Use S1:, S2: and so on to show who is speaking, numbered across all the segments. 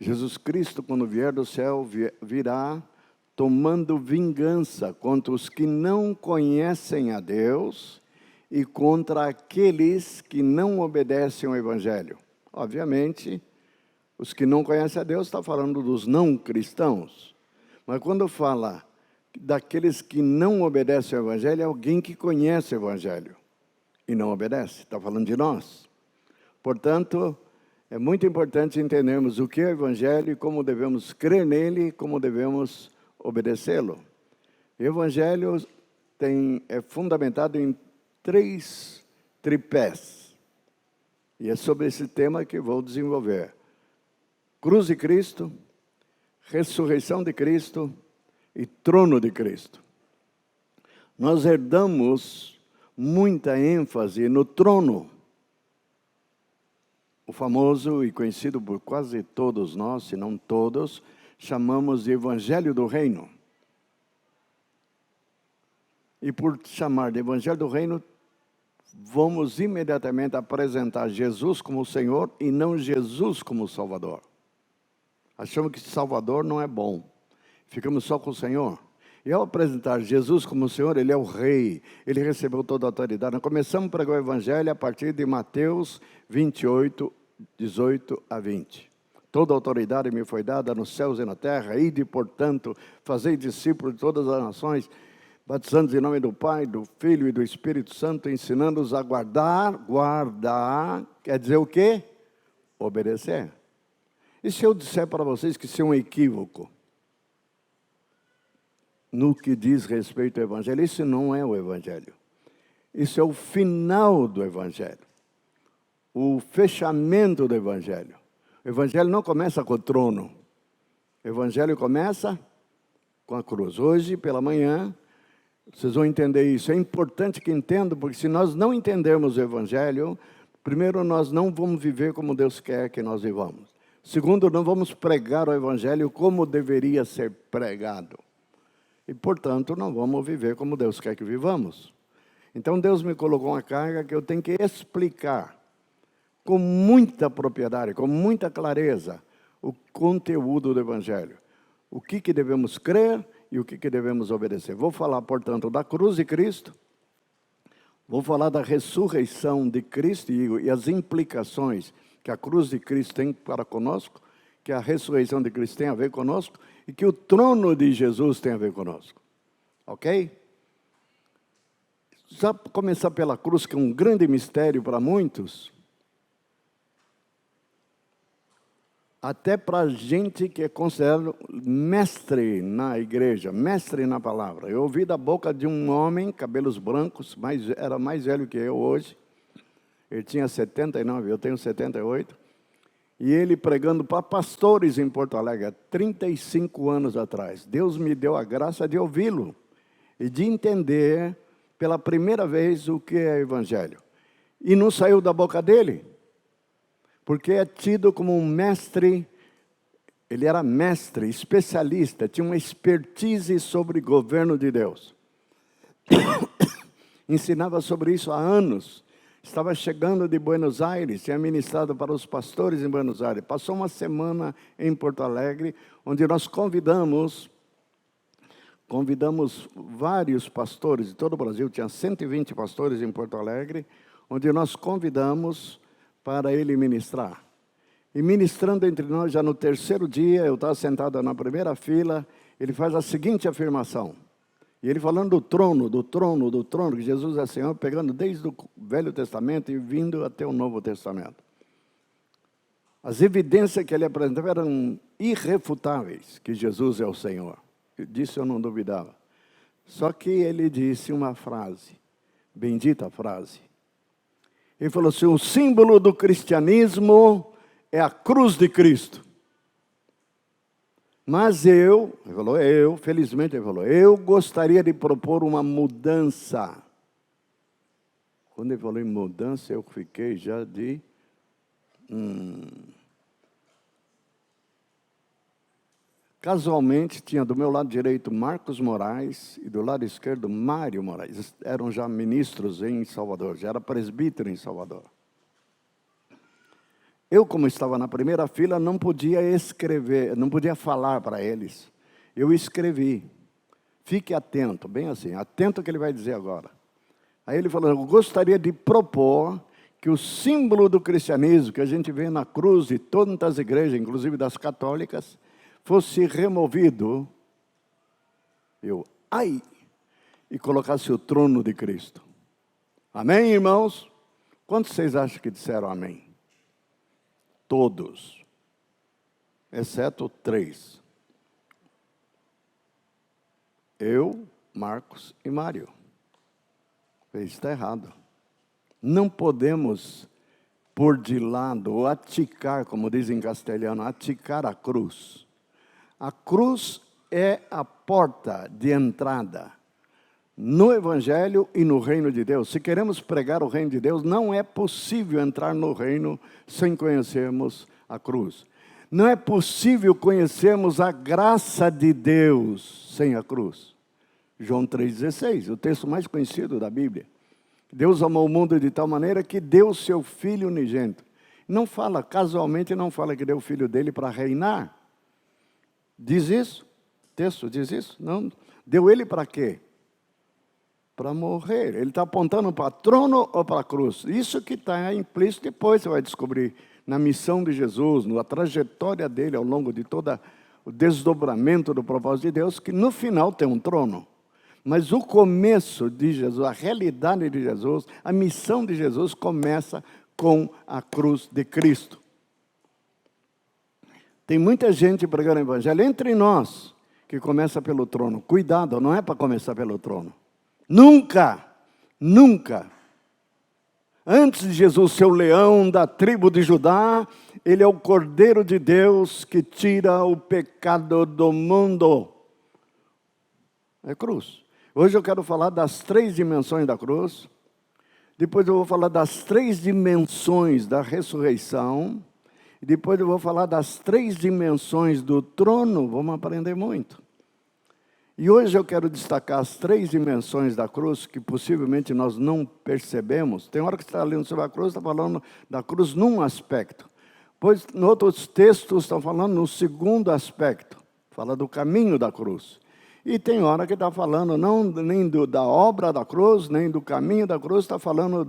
S1: Jesus Cristo, quando vier do céu, virá tomando vingança contra os que não conhecem a Deus e contra aqueles que não obedecem ao Evangelho. Obviamente, os que não conhecem a Deus está falando dos não cristãos. Mas quando fala daqueles que não obedecem ao Evangelho, é alguém que conhece o Evangelho e não obedece. Está falando de nós. Portanto, é muito importante entendermos o que é o Evangelho e como devemos crer nele e como devemos obedecê-lo. O Evangelho é fundamentado em 3 tripés. E é sobre esse tema que vou desenvolver. Cruz de Cristo, ressurreição de Cristo e trono de Cristo. Nós herdamos muita ênfase no trono. O famoso e conhecido por quase todos nós, se não todos, chamamos de Evangelho do Reino. E por chamar de Evangelho do Reino, vamos imediatamente apresentar Jesus como Senhor e não Jesus como Salvador. Achamos que Salvador não é bom. Ficamos só com o Senhor. E ao apresentar Jesus como Senhor, Ele é o Rei. Ele recebeu toda a autoridade. Nós começamos a pregar o Evangelho a partir de Mateus 28, 18 a 20. Toda a autoridade me foi dada nos céus e na terra. Ide, portanto, fazei discípulos de todas as nações, batizando-os em nome do Pai, do Filho e do Espírito Santo, ensinando-os a guardar, quer dizer o quê? Obedecer. E se eu disser para vocês que isso é um equívoco no que diz respeito ao Evangelho? Isso não é o Evangelho. Isso é o final do Evangelho. O fechamento do Evangelho. O Evangelho não começa com o trono. O Evangelho começa com a cruz. Hoje, pela manhã, vocês vão entender isso. É importante que entendam, porque se nós não entendermos o Evangelho, primeiro, nós não vamos viver como Deus quer que nós vivamos. Segundo, não vamos pregar o Evangelho como deveria ser pregado. E, portanto, não vamos viver como Deus quer que vivamos. Então, Deus me colocou uma carga que eu tenho que explicar com muita propriedade, com muita clareza, o conteúdo do Evangelho. O que devemos crer e o que devemos obedecer. Vou falar, portanto, da cruz de Cristo. Vou falar da ressurreição de Cristo e as implicações que a cruz de Cristo tem para conosco, que a ressurreição de Cristo tem a ver conosco e que o trono de Jesus tem a ver conosco. Ok? Só para começar pela cruz, que é um grande mistério para muitos, até para a gente que é considerado mestre na igreja, mestre na palavra. Eu ouvi da boca de um homem, cabelos brancos, era mais velho que eu hoje. Ele tinha 79, eu tenho 78. E ele pregando para pastores em Porto Alegre, há 35 anos atrás. Deus me deu a graça de ouvi-lo e de entender pela primeira vez o que é Evangelho. E não saiu da boca dele, porque é tido como um mestre. Ele era mestre, especialista, tinha uma expertise sobre o governo de Deus. Ensinava sobre isso há anos. Estava chegando de Buenos Aires, tinha ministrado para os pastores em Buenos Aires. Passou uma semana em Porto Alegre, onde nós convidamos vários pastores de todo o Brasil. Tinha 120 pastores em Porto Alegre, onde nós convidamos para ele ministrar. E ministrando entre nós, já no terceiro dia, eu estava sentado na primeira fila, ele faz a seguinte afirmação. E ele falando do trono, que Jesus é Senhor, pegando desde o Velho Testamento e vindo até o Novo Testamento. As evidências que ele apresentava eram irrefutáveis, que Jesus é o Senhor. Disso eu não duvidava. Só que ele disse uma frase, bendita frase. Ele falou assim: o símbolo do cristianismo é a cruz de Cristo. Mas felizmente ele falou, eu gostaria de propor uma mudança. Quando ele falou em mudança, eu fiquei já de... Casualmente, tinha do meu lado direito Marcos Moraes e do lado esquerdo Mário Moraes. Eram já ministros em Salvador, já era presbítero em Salvador. Eu, como estava na primeira fila, não podia escrever, não podia falar para eles. Eu escrevi. Fique atento, bem assim, atento ao que ele vai dizer agora. Aí ele falou, eu gostaria de propor que o símbolo do cristianismo, que a gente vê na cruz de todas as igrejas, inclusive das católicas, fosse removido, e colocasse o trono de Cristo. Amém, irmãos? Quantos vocês acham que disseram amém? Todos, exceto 3. Eu, Marcos e Mário. Isso está errado. Não podemos pôr de lado, ou aticar, como dizem em castelhano, aticar a cruz. A cruz é a porta de entrada no Evangelho e no reino de Deus. Se queremos pregar o reino de Deus, não é possível entrar no reino sem conhecermos a cruz. Não é possível conhecermos a graça de Deus sem a cruz. João 3,16, o texto mais conhecido da Bíblia. Deus amou o mundo de tal maneira que deu o seu Filho unigênito. Não fala, casualmente não fala que deu o Filho dele para reinar. Diz isso? O texto diz isso? Não. Deu ele para quê? Para morrer. Ele está apontando para trono ou para a cruz. Isso que está implícito, depois você vai descobrir na missão de Jesus, na trajetória dele ao longo de todo o desdobramento do propósito de Deus, que no final tem um trono. Mas o começo de Jesus, a realidade de Jesus, a missão de Jesus começa com a cruz de Cristo. Tem muita gente pregando o Evangelho entre nós que começa pelo trono. Cuidado, não é para começar pelo trono. Nunca, nunca. Antes de Jesus ser o leão da tribo de Judá, ele é o Cordeiro de Deus que tira o pecado do mundo. É cruz. Hoje eu quero falar das 3 dimensões da cruz. Depois eu vou falar das 3 dimensões da ressurreição. E depois eu vou falar das 3 dimensões do trono. Vamos aprender muito. E hoje eu quero destacar as 3 dimensões da cruz que possivelmente nós não percebemos. Tem hora que você está lendo sobre a cruz, está falando da cruz num aspecto. Pois em outros textos estão falando no segundo aspecto. Fala do caminho da cruz. E tem hora que está falando nem da obra da cruz, nem do caminho da cruz, está falando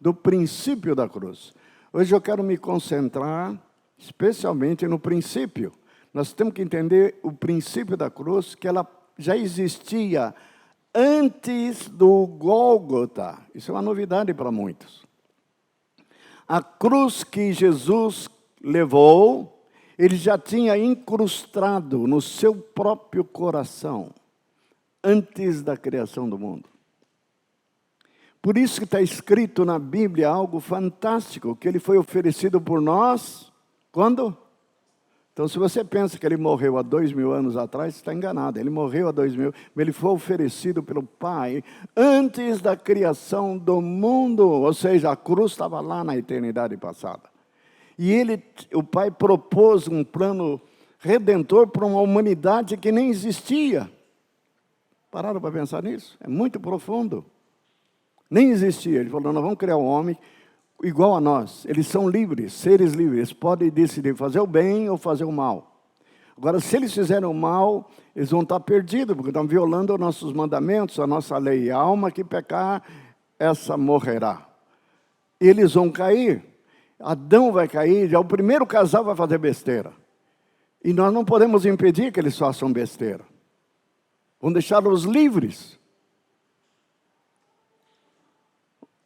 S1: do princípio da cruz. Hoje eu quero me concentrar especialmente no princípio. Nós temos que entender o princípio da cruz, que ela já existia antes do Gólgota. Isso é uma novidade para muitos. A cruz que Jesus levou, ele já tinha incrustado no seu próprio coração, antes da criação do mundo. Por isso que está escrito na Bíblia algo fantástico, que ele foi oferecido por nós, quando? Então, se você pensa que ele morreu há 2000 anos atrás, você está enganado. Ele morreu há 2000, mas ele foi oferecido pelo Pai antes da criação do mundo. Ou seja, a cruz estava lá na eternidade passada. E o Pai propôs um plano redentor para uma humanidade que nem existia. Pararam para pensar nisso? É muito profundo. Nem existia. Ele falou, nós vamos criar um homem igual a nós. Eles são livres, seres livres. Eles podem decidir fazer o bem ou fazer o mal. Agora, se eles fizerem o mal, eles vão estar perdidos, porque estão violando os nossos mandamentos, a nossa lei. A alma que pecar, essa morrerá. Eles vão cair. Adão vai cair, já o primeiro casal vai fazer besteira. E nós não podemos impedir que eles façam besteira. Vamos deixá-los livres.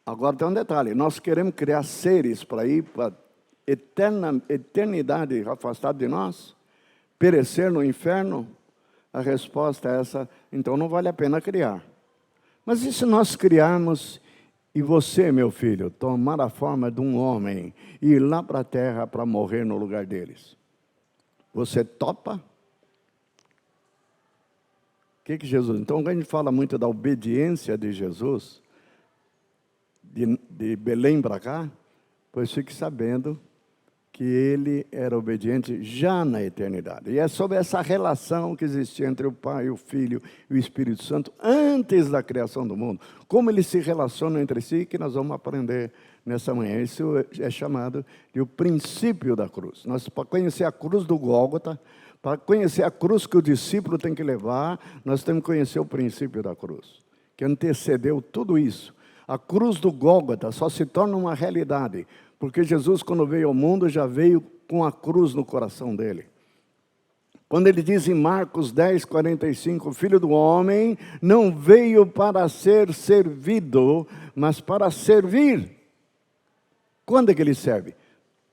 S1: Agora tem um detalhe, nós queremos criar seres para ir para a eternidade afastado de nós, perecer no inferno. A resposta é essa, então não vale a pena criar. Mas e se nós criarmos, e você, meu filho, tomar a forma de um homem e ir lá para a terra para morrer no lugar deles? Você topa? O que Jesus... Então, quando a gente fala muito da obediência de Jesus, de Belém para cá, pois fique sabendo que ele era obediente já na eternidade. E é sobre essa relação que existia entre o Pai, o Filho e o Espírito Santo antes da criação do mundo. Como eles se relacionam entre si, que nós vamos aprender nessa manhã. Isso é chamado de o princípio da cruz. Nós, para conhecer a cruz do Gólgota, para conhecer a cruz que o discípulo tem que levar, nós temos que conhecer o princípio da cruz, que antecedeu tudo isso. A cruz do Gólgota só se torna uma realidade porque Jesus, quando veio ao mundo, já veio com a cruz no coração dele. Quando ele diz em Marcos 10, 45, o Filho do Homem não veio para ser servido, mas para servir. Quando é que ele serve?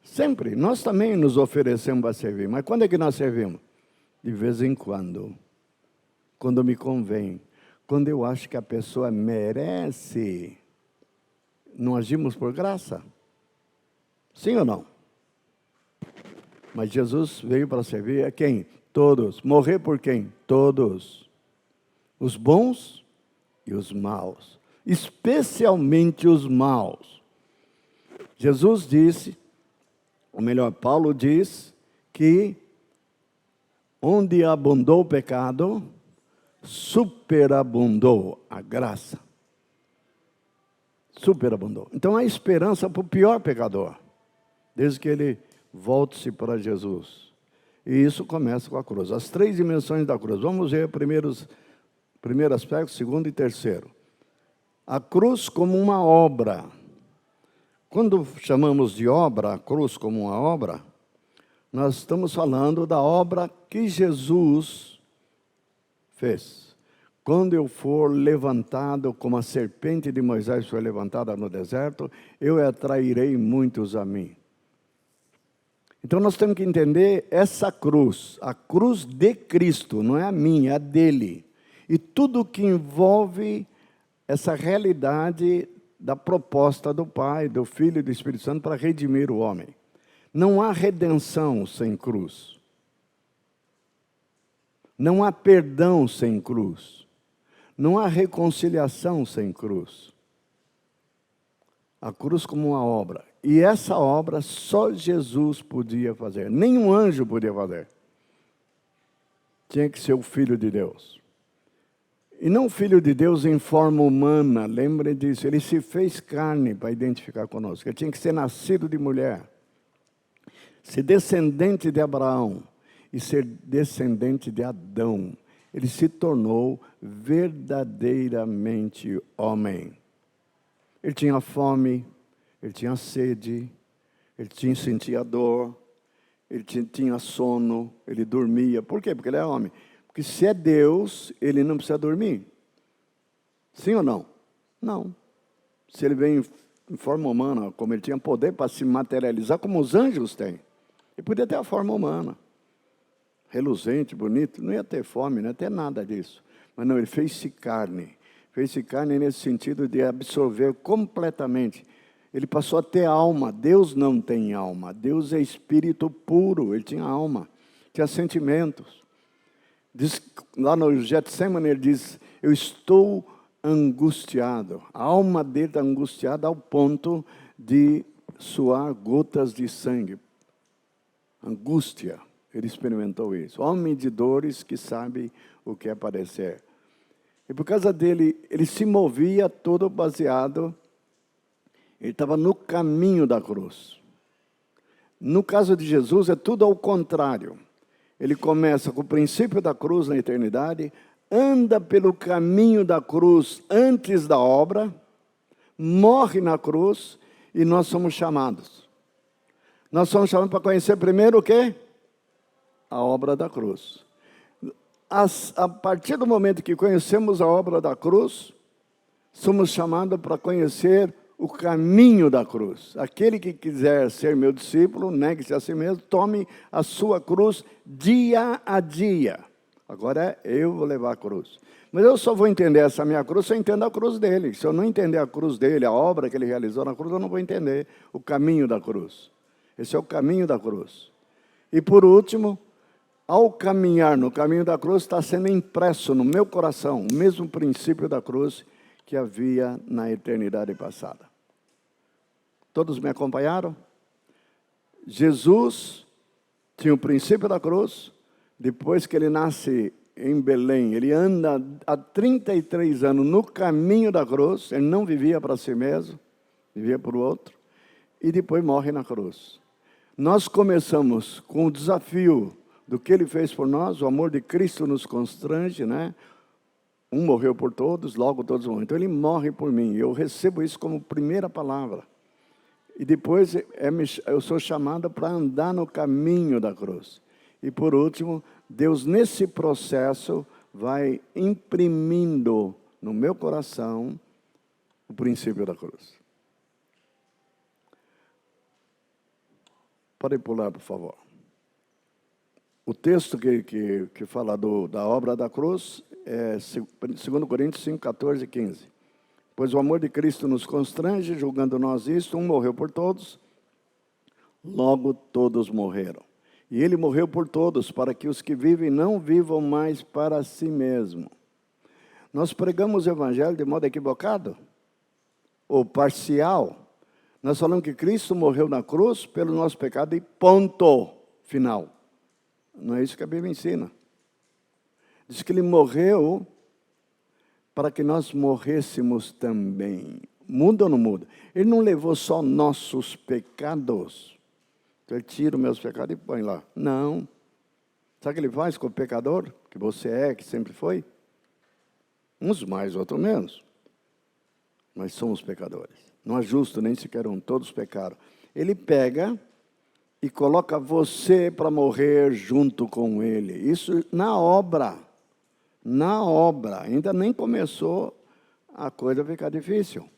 S1: Sempre. Nós também nos oferecemos para servir. Mas quando é que nós servimos? De vez em quando me convém. Quando eu acho que a pessoa merece. Não agimos por graça? Sim ou não? Mas Jesus veio para servir a quem? Todos. Morrer por quem? Todos. Os bons e os maus. Especialmente os maus. Jesus disse, ou melhor, Paulo diz, que onde abundou o pecado, superabundou a graça. Superabundou. Então há esperança para o pior pecador, desde que ele volte-se para Jesus. E isso começa com a cruz. As 3 dimensões da cruz. Vamos ver primeiro aspecto, segundo e terceiro. A cruz como uma obra. Quando chamamos de obra, a cruz como uma obra, nós estamos falando da obra que Jesus fez. Quando eu for levantado como a serpente de Moisés foi levantada no deserto, eu atrairei muitos a mim. Então nós temos que entender essa cruz, a cruz de Cristo, não é a minha, é a dele. E tudo que envolve essa realidade da proposta do Pai, do Filho e do Espírito Santo para redimir o homem. Não há redenção sem cruz. Não há perdão sem cruz. Não há reconciliação sem cruz. A cruz como uma obra. E essa obra só Jesus podia fazer. Nenhum anjo podia fazer. Tinha que ser o Filho de Deus. E não o Filho de Deus em forma humana, lembre disso. Ele se fez carne para identificar conosco. Ele tinha que ser nascido de mulher. Ser descendente de Abraão. E ser descendente de Adão. Ele se tornou verdadeiramente homem. Ele tinha fome, ele tinha sede, ele sentia dor, ele tinha sono, ele dormia. Por quê? Porque ele é homem. Porque se é Deus, ele não precisa dormir. Sim ou não? Não. Se ele vem em forma humana, como ele tinha poder para se materializar, como os anjos têm, ele podia ter a forma humana. Reluzente, bonito, não ia ter fome, não ia ter nada disso. Mas não, ele fez-se carne. Fez-se carne nesse sentido de absorver completamente. Ele passou a ter alma. Deus não tem alma. Deus é espírito puro. Ele tinha alma, tinha sentimentos. Diz, lá no Getsemane ele diz, eu estou angustiado. A alma dele está angustiada ao ponto de suar gotas de sangue. Angústia. Ele experimentou isso. Homem de dores que sabe o que é padecer. E por causa dele, ele se movia todo baseado, ele estava no caminho da cruz. No caso de Jesus, é tudo ao contrário. Ele começa com o princípio da cruz na eternidade, anda pelo caminho da cruz antes da obra, morre na cruz e nós somos chamados. Nós somos chamados para conhecer primeiro o quê? A obra da cruz. A partir do momento que conhecemos a obra da cruz, somos chamados para conhecer o caminho da cruz. Aquele que quiser ser meu discípulo, negue-se a si mesmo, tome a sua cruz dia a dia. Agora eu vou levar a cruz. Mas eu só vou entender essa minha cruz se eu entender a cruz dele. Se eu não entender a cruz dele, a obra que ele realizou na cruz, eu não vou entender o caminho da cruz. Esse é o caminho da cruz. E por último, ao caminhar no caminho da cruz, está sendo impresso no meu coração o mesmo princípio da cruz que havia na eternidade passada. Todos me acompanharam? Jesus tinha o princípio da cruz, depois que ele nasce em Belém, ele anda há 33 anos no caminho da cruz, ele não vivia para si mesmo, vivia para o outro, e depois morre na cruz. Nós começamos com o desafio do que ele fez por nós, o amor de Cristo nos constrange, né? Um morreu por todos, logo todos morrem. Então ele morre por mim, eu recebo isso como primeira palavra. E depois eu sou chamado para andar no caminho da cruz. E por último, Deus nesse processo vai imprimindo no meu coração o princípio da cruz. Pode pular, por favor. O texto que fala da obra da cruz é 2 Coríntios 5, 14 e 15. Pois o amor de Cristo nos constrange, julgando nós isto, um morreu por todos, logo todos morreram. E ele morreu por todos, para que os que vivem não vivam mais para si mesmo. Nós pregamos o evangelho de modo equivocado, ou parcial. Nós falamos que Cristo morreu na cruz pelo nosso pecado e ponto final. Não é isso que a Bíblia ensina. Diz que ele morreu para que nós morrêssemos também. Muda ou não muda? Ele não levou só nossos pecados. Então ele tira os meus pecados e põe lá. Não. Sabe o que ele faz com o pecador? Que você é, que sempre foi? Uns mais, outros menos. Nós somos pecadores. Não é justo, nem sequer um. Todos pecaram. Ele pega e coloca você para morrer junto com ele. Isso na obra. Na obra. Ainda nem começou a coisa ficar difícil.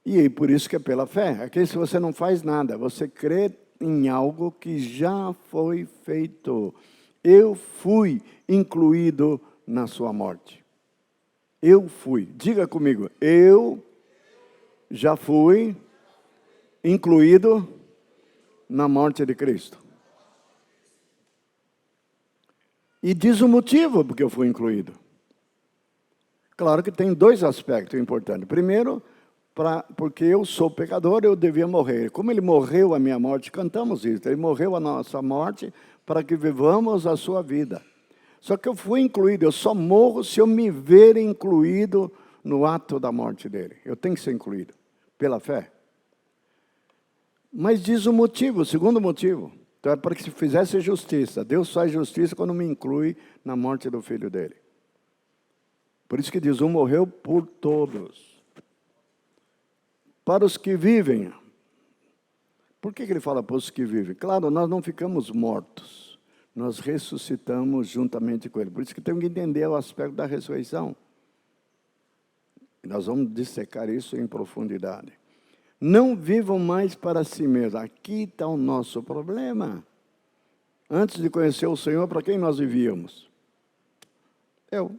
S1: E por isso que é pela fé. Aqui se você não faz nada, você crê em algo que já foi feito. Eu fui incluído na sua morte. Eu fui. Diga comigo. Eu já fui incluído na morte de Cristo. E diz o motivo porque eu fui incluído. Claro que tem dois aspectos importantes. Primeiro, porque eu sou pecador, eu devia morrer. Como ele morreu a minha morte, cantamos isso. Ele morreu a nossa morte para que vivamos a sua vida. Só que eu fui incluído, eu só morro se eu me ver incluído no ato da morte dele. Eu tenho que ser incluído, pela fé. Mas diz o motivo, o segundo motivo. Então é para que se fizesse justiça. Deus faz justiça quando me inclui na morte do filho dele. Por isso que diz, um morreu por todos. Para os que vivem. Por que ele fala para os que vivem? Claro, nós não ficamos mortos. Nós ressuscitamos juntamente com ele. Por isso que temos que entender o aspecto da ressurreição. E nós vamos dissecar isso em profundidade. Não vivam mais para si mesmos. Aqui está o nosso problema. Antes de conhecer o Senhor, para quem nós vivíamos? Eu.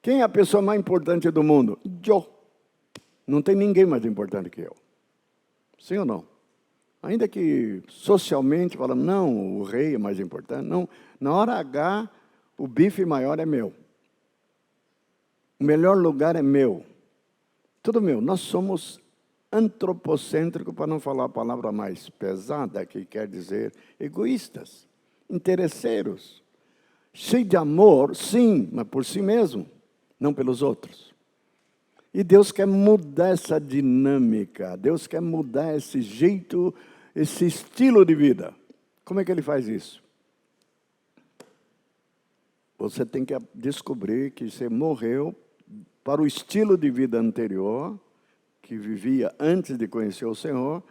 S1: Quem é a pessoa mais importante do mundo? Eu. Não tem ninguém mais importante que eu. Sim ou não? Ainda que socialmente falamos, não, o rei é mais importante. Não, na hora H, o bife maior é meu. O melhor lugar é meu. Tudo meu. Nós somos antropocêntricos, para não falar a palavra mais pesada, que quer dizer egoístas, interesseiros. Cheio de amor, sim, mas por si mesmo, não pelos outros. E Deus quer mudar essa dinâmica, Deus quer mudar esse jeito, esse estilo de vida. Como é que Ele faz isso? Você tem que descobrir que você morreu para o estilo de vida anterior, que vivia antes de conhecer o Senhor.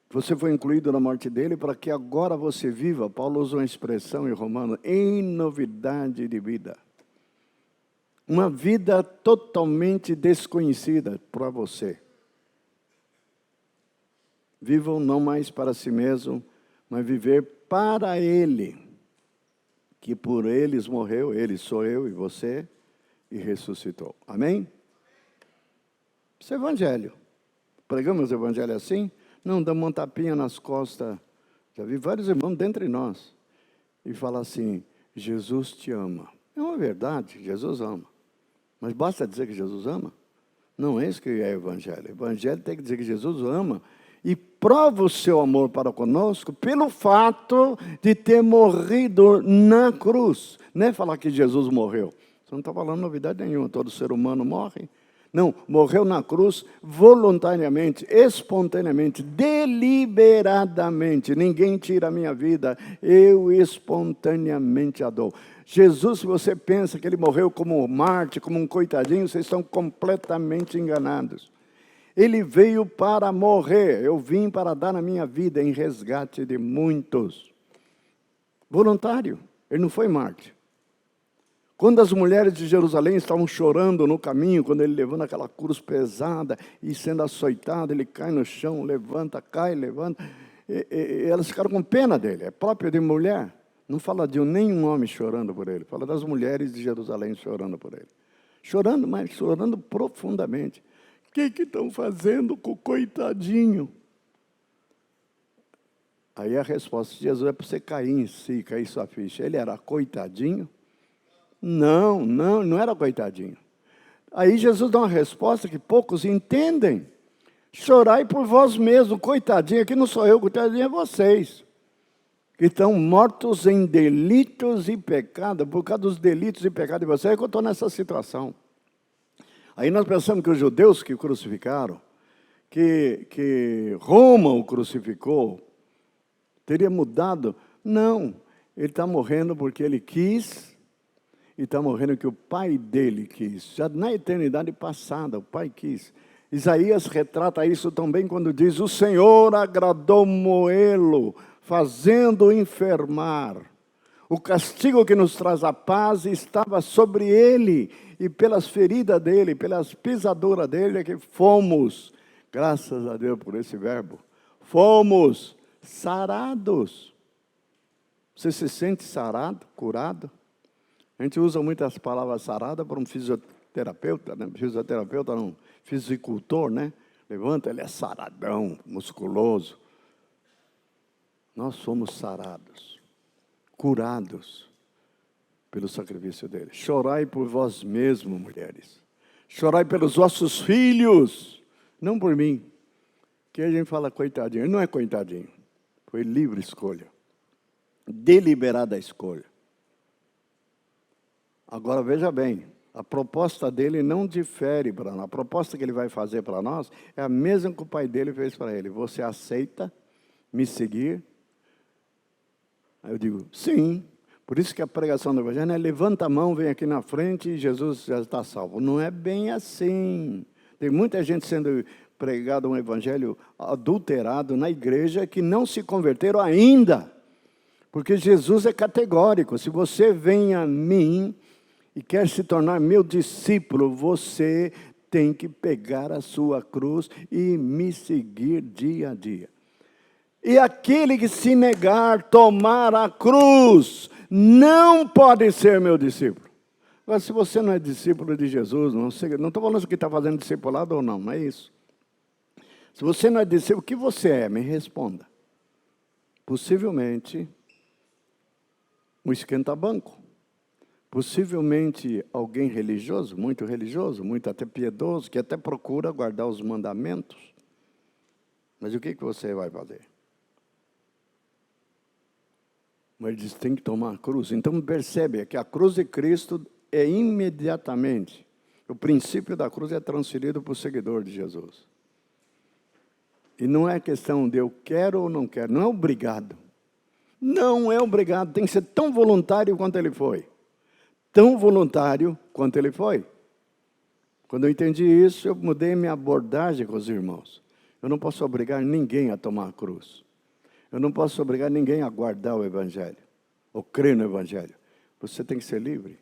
S1: Você foi incluído na morte dele para que agora você viva. Paulo usa uma expressão em Romanos, em novidade de vida. Uma vida totalmente desconhecida para você. Vivam não mais para si mesmo, mas viver para Ele, que por eles morreu, Ele sou eu e você, e ressuscitou. Amém? Isso é evangelho. Pregamos o evangelho assim? Não, damos uma tapinha nas costas. Já vi vários irmãos dentre nós. E fala assim, Jesus te ama. É uma verdade, Jesus ama. Mas basta dizer que Jesus ama? Não é isso que é evangelho. Evangelho tem que dizer que Jesus ama e prova o seu amor para conosco pelo fato de ter morrido na cruz. Não é falar que Jesus morreu. Você não está falando novidade nenhuma, todo ser humano morre. Não, morreu na cruz voluntariamente, espontaneamente, deliberadamente. Ninguém tira a minha vida, eu espontaneamente a dou. Jesus, se você pensa que ele morreu como Marte, como um coitadinho, vocês estão completamente enganados. Ele veio para morrer, eu vim para dar a minha vida em resgate de muitos. Voluntário, ele não foi Marte. Quando as mulheres de Jerusalém estavam chorando no caminho, quando ele levando aquela cruz pesada e sendo açoitado, ele cai no chão, levanta, cai, levanta, e elas ficaram com pena dele, é próprio de mulher. Não fala de nenhum homem chorando por ele, fala das mulheres de Jerusalém chorando por ele. Chorando, mas chorando profundamente. O que estão fazendo com o coitadinho? Aí a resposta de Jesus é para você cair em si, cair sua ficha. Ele era coitadinho? Não era coitadinho. Aí Jesus dá uma resposta que poucos entendem. Chorai por vós mesmos, coitadinho, aqui não sou eu, coitadinho é vocês. Que estão mortos em delitos e pecados, por causa dos delitos e pecados de vocês, é que eu estou nessa situação. Aí nós pensamos que os judeus que o crucificaram, que Roma o crucificou, teria mudado. Não, ele está morrendo porque ele quis, e está morrendo porque o pai dele quis. Já na eternidade passada, o pai quis. Isaías retrata isso também quando diz: o Senhor agradou moê-lo, fazendo-o enfermar. O castigo que nos traz a paz estava sobre ele, e pelas feridas dele, pelas pisaduras dele, é que fomos, graças a Deus por esse verbo, fomos sarados. Você se sente sarado, curado? A gente usa muitas palavras sarada para um fisioterapeuta, né? Fisioterapeuta não, fisicultor, né? Levanta, ele é saradão, musculoso. Nós somos sarados, curados pelo sacrifício dele. Chorai por vós mesmos, mulheres. Chorai pelos vossos filhos, não por mim. Que a gente fala coitadinho. Ele não é coitadinho. Foi livre escolha. Deliberada escolha. Agora, veja bem, a proposta dele não difere para nós. A proposta que ele vai fazer para nós é a mesma que o pai dele fez para ele. Você aceita me seguir? Aí eu digo, sim. Por isso que a pregação do Evangelho é: levanta a mão, vem aqui na frente e Jesus já está salvo. Não é bem assim. Tem muita gente sendo pregado um Evangelho adulterado na igreja que não se converteram ainda. Porque Jesus é categórico. Se você vem a mim e quer se tornar meu discípulo, você tem que pegar a sua cruz e me seguir dia a dia. E aquele que se negar, tomar a cruz, não pode ser meu discípulo. Agora, se você não é discípulo de Jesus, não estou falando que está fazendo discipulado ou não, não é isso. Se você não é discípulo, o que você é? Me responda. Possivelmente um esquenta-banco. Possivelmente alguém religioso, muito até piedoso, que até procura guardar os mandamentos. Mas o que você vai fazer? Mas ele diz, tem que tomar a cruz. Então percebe que a cruz de Cristo é imediatamente. O princípio da cruz é transferido para o seguidor de Jesus. E não é questão de eu quero ou não quero, não é obrigado. Não é obrigado, tem que ser tão voluntário quanto ele foi. Tão voluntário quanto ele foi. Quando eu entendi isso, eu mudei minha abordagem com os irmãos. Eu não posso obrigar ninguém a tomar a cruz. Eu não posso obrigar ninguém a guardar o Evangelho, ou crer no Evangelho. Você tem que ser livre.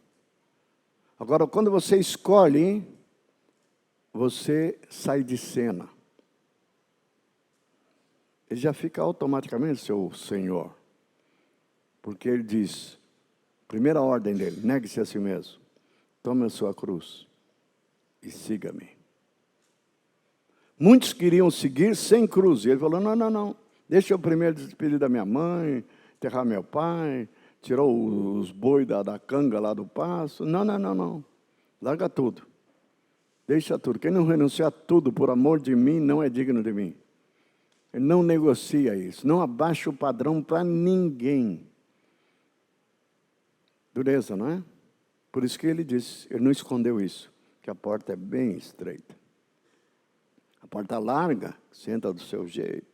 S1: Agora, quando você escolhe, você sai de cena. Ele já fica automaticamente seu Senhor. Porque ele diz, primeira ordem dele, negue-se a si mesmo. Tome a sua cruz e siga-me. Muitos queriam seguir sem cruz. E ele falou, não. Deixa eu primeiro despedir da minha mãe, enterrar meu pai, tirou os bois da canga lá do pasto. Não. Larga tudo. Deixa tudo. Quem não renunciar a tudo por amor de mim, não é digno de mim. Ele não negocia isso, não abaixa o padrão para ninguém. Dureza, não é? Por isso que ele disse, ele não escondeu isso, que a porta é bem estreita. A porta larga, senta do seu jeito.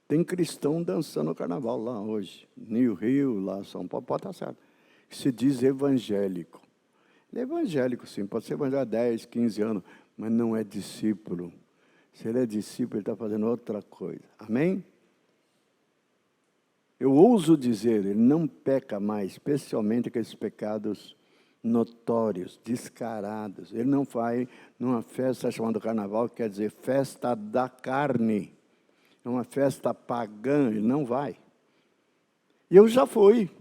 S1: Tem cristão dançando o carnaval lá hoje, no Rio, lá São Paulo, pode estar certo. Se diz evangélico. Ele é evangélico, sim, pode ser evangélico há 10, 15 anos, mas não é discípulo. Se ele é discípulo, ele está fazendo outra coisa. Amém? Eu ouso dizer, ele não peca mais, especialmente aqueles pecados notórios, descarados. Ele não vai numa festa chamada carnaval, que quer dizer festa da carne. É uma festa pagã, ele não vai. E eu já fui.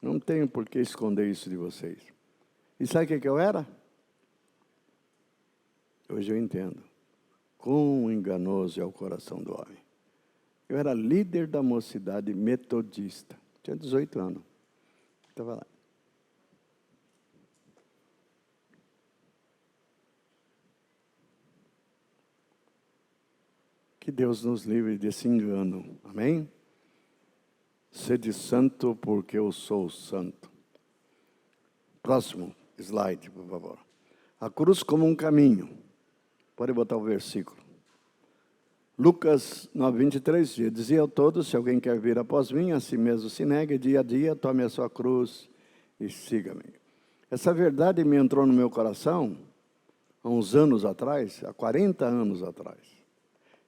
S1: Não tenho por que esconder isso de vocês. E sabe o que eu era? Hoje eu entendo. Quão enganoso é o coração do homem. Eu era líder da mocidade metodista. Tinha 18 anos. Estava lá. Que Deus nos livre desse engano. Amém? Sede santo porque eu sou santo. Próximo slide, por favor. A cruz como um caminho. Pode botar o versículo. Lucas 9, 23, dizia a todos, se alguém quer vir após mim, a si mesmo se negue, dia a dia, tome a sua cruz e siga-me. Essa verdade me entrou no meu coração há uns anos atrás, há 40 anos atrás.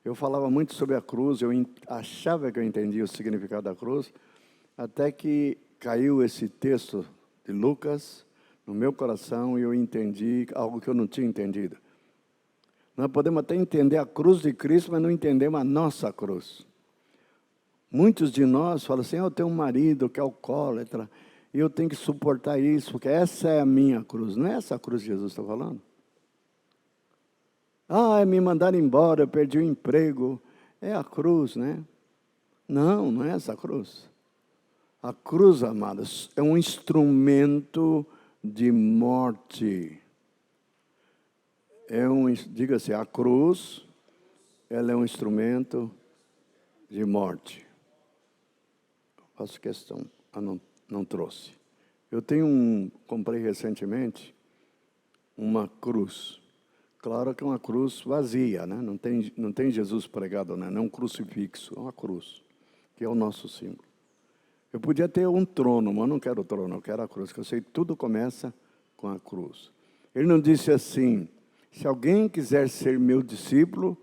S1: Eu falava muito sobre a cruz, eu achava que eu entendia o significado da cruz, até que caiu esse texto de Lucas no meu coração e eu entendi algo que eu não tinha entendido. Nós podemos até entender a cruz de Cristo, mas não entendemos a nossa cruz. Muitos de nós falam assim, eu tenho um marido que é alcoólatra, e eu tenho que suportar isso, porque essa é a minha cruz. Não é essa a cruz que Jesus está falando? Me mandaram embora, eu perdi o emprego. É a cruz, né? Não, não é essa a cruz. A cruz, amados, é um instrumento de morte. Diga-se, a cruz, ela é um instrumento de morte. Faço questão, não trouxe. Eu comprei recentemente uma cruz. Claro que é uma cruz vazia, né? Não tem Jesus pregado, né? Não é um crucifixo, é uma cruz, que é o nosso símbolo. Eu podia ter um trono, mas não quero o trono, eu quero a cruz, porque eu sei que tudo começa com a cruz. Ele não disse assim, se alguém quiser ser meu discípulo,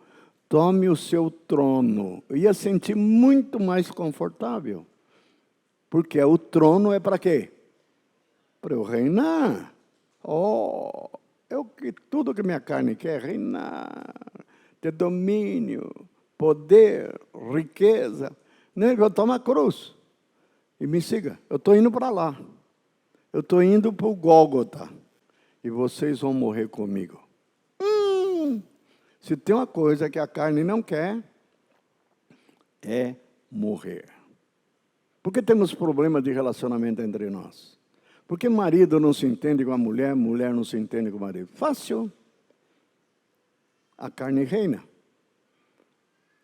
S1: tome o seu trono. Eu ia sentir muito mais confortável. Porque o trono é para quê? Para eu reinar. Tudo que minha carne quer é reinar, ter domínio, poder, riqueza. Não, eu tomo a cruz e me siga. Eu estou indo para lá. Eu estou indo para o Gólgota. E vocês vão morrer comigo. Se tem uma coisa que a carne não quer, é morrer. Por que temos problema de relacionamento entre nós? Porque marido não se entende com a mulher, mulher não se entende com o marido. Fácil. A carne reina.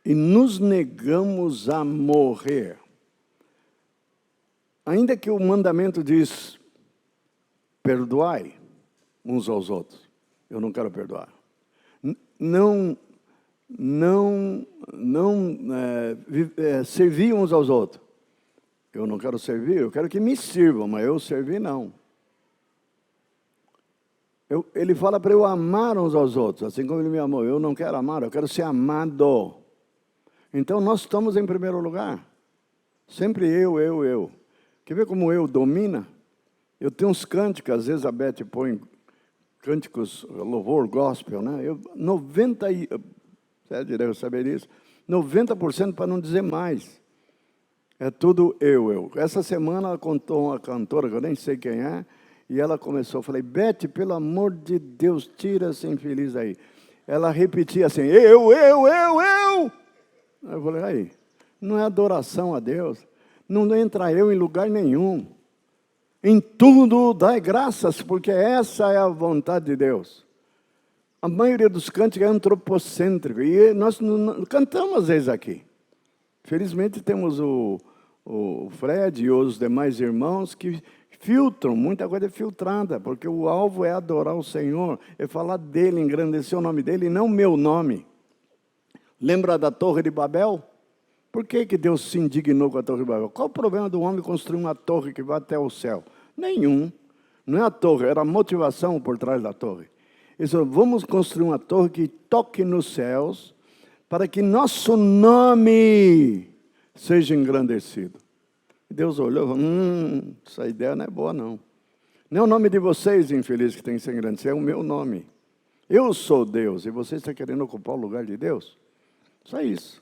S1: E nos negamos a morrer. Ainda que o mandamento diz, perdoai uns aos outros. Eu não quero perdoar. Servir uns aos outros. Eu não quero servir, eu quero que me sirvam, mas eu servir não. Ele fala para eu amar uns aos outros, assim como ele me amou. Eu não quero amar, eu quero ser amado. Então nós estamos em primeiro lugar. Sempre eu. Quer ver como eu domina? Eu tenho uns cânticos, às vezes a Beth põe cânticos, louvor, gospel, né? 90% deve saber isso, 90% para não dizer mais. É tudo eu. Essa semana ela contou uma cantora, que eu nem sei quem é, e ela começou, eu falei, Beth, pelo amor de Deus, tira esse infeliz aí. Ela repetia assim, eu. Eu falei, aí, não é adoração a Deus, não entra eu em lugar nenhum. Em tudo dai graças, porque essa é a vontade de Deus. A maioria dos cânticos é antropocêntrico. E nós cantamos às vezes aqui. Felizmente temos o Fred e os demais irmãos que filtram, muita coisa é filtrada, porque o alvo é adorar o Senhor, é falar dele, engrandecer o nome dele e não o meu nome. Lembra da Torre de Babel? Por que Deus se indignou com a Torre de Babel? Qual o problema do homem construir uma torre que vai até o céu? Nenhum. Não é a torre, era a motivação por trás da torre. Ele falou, vamos construir uma torre que toque nos céus, para que nosso nome seja engrandecido. E Deus olhou e falou, essa ideia não é boa não. Não é o nome de vocês, infelizes, que tem que ser engrandecido, é o meu nome. Eu sou Deus, e você está querendo ocupar o lugar de Deus? Só isso.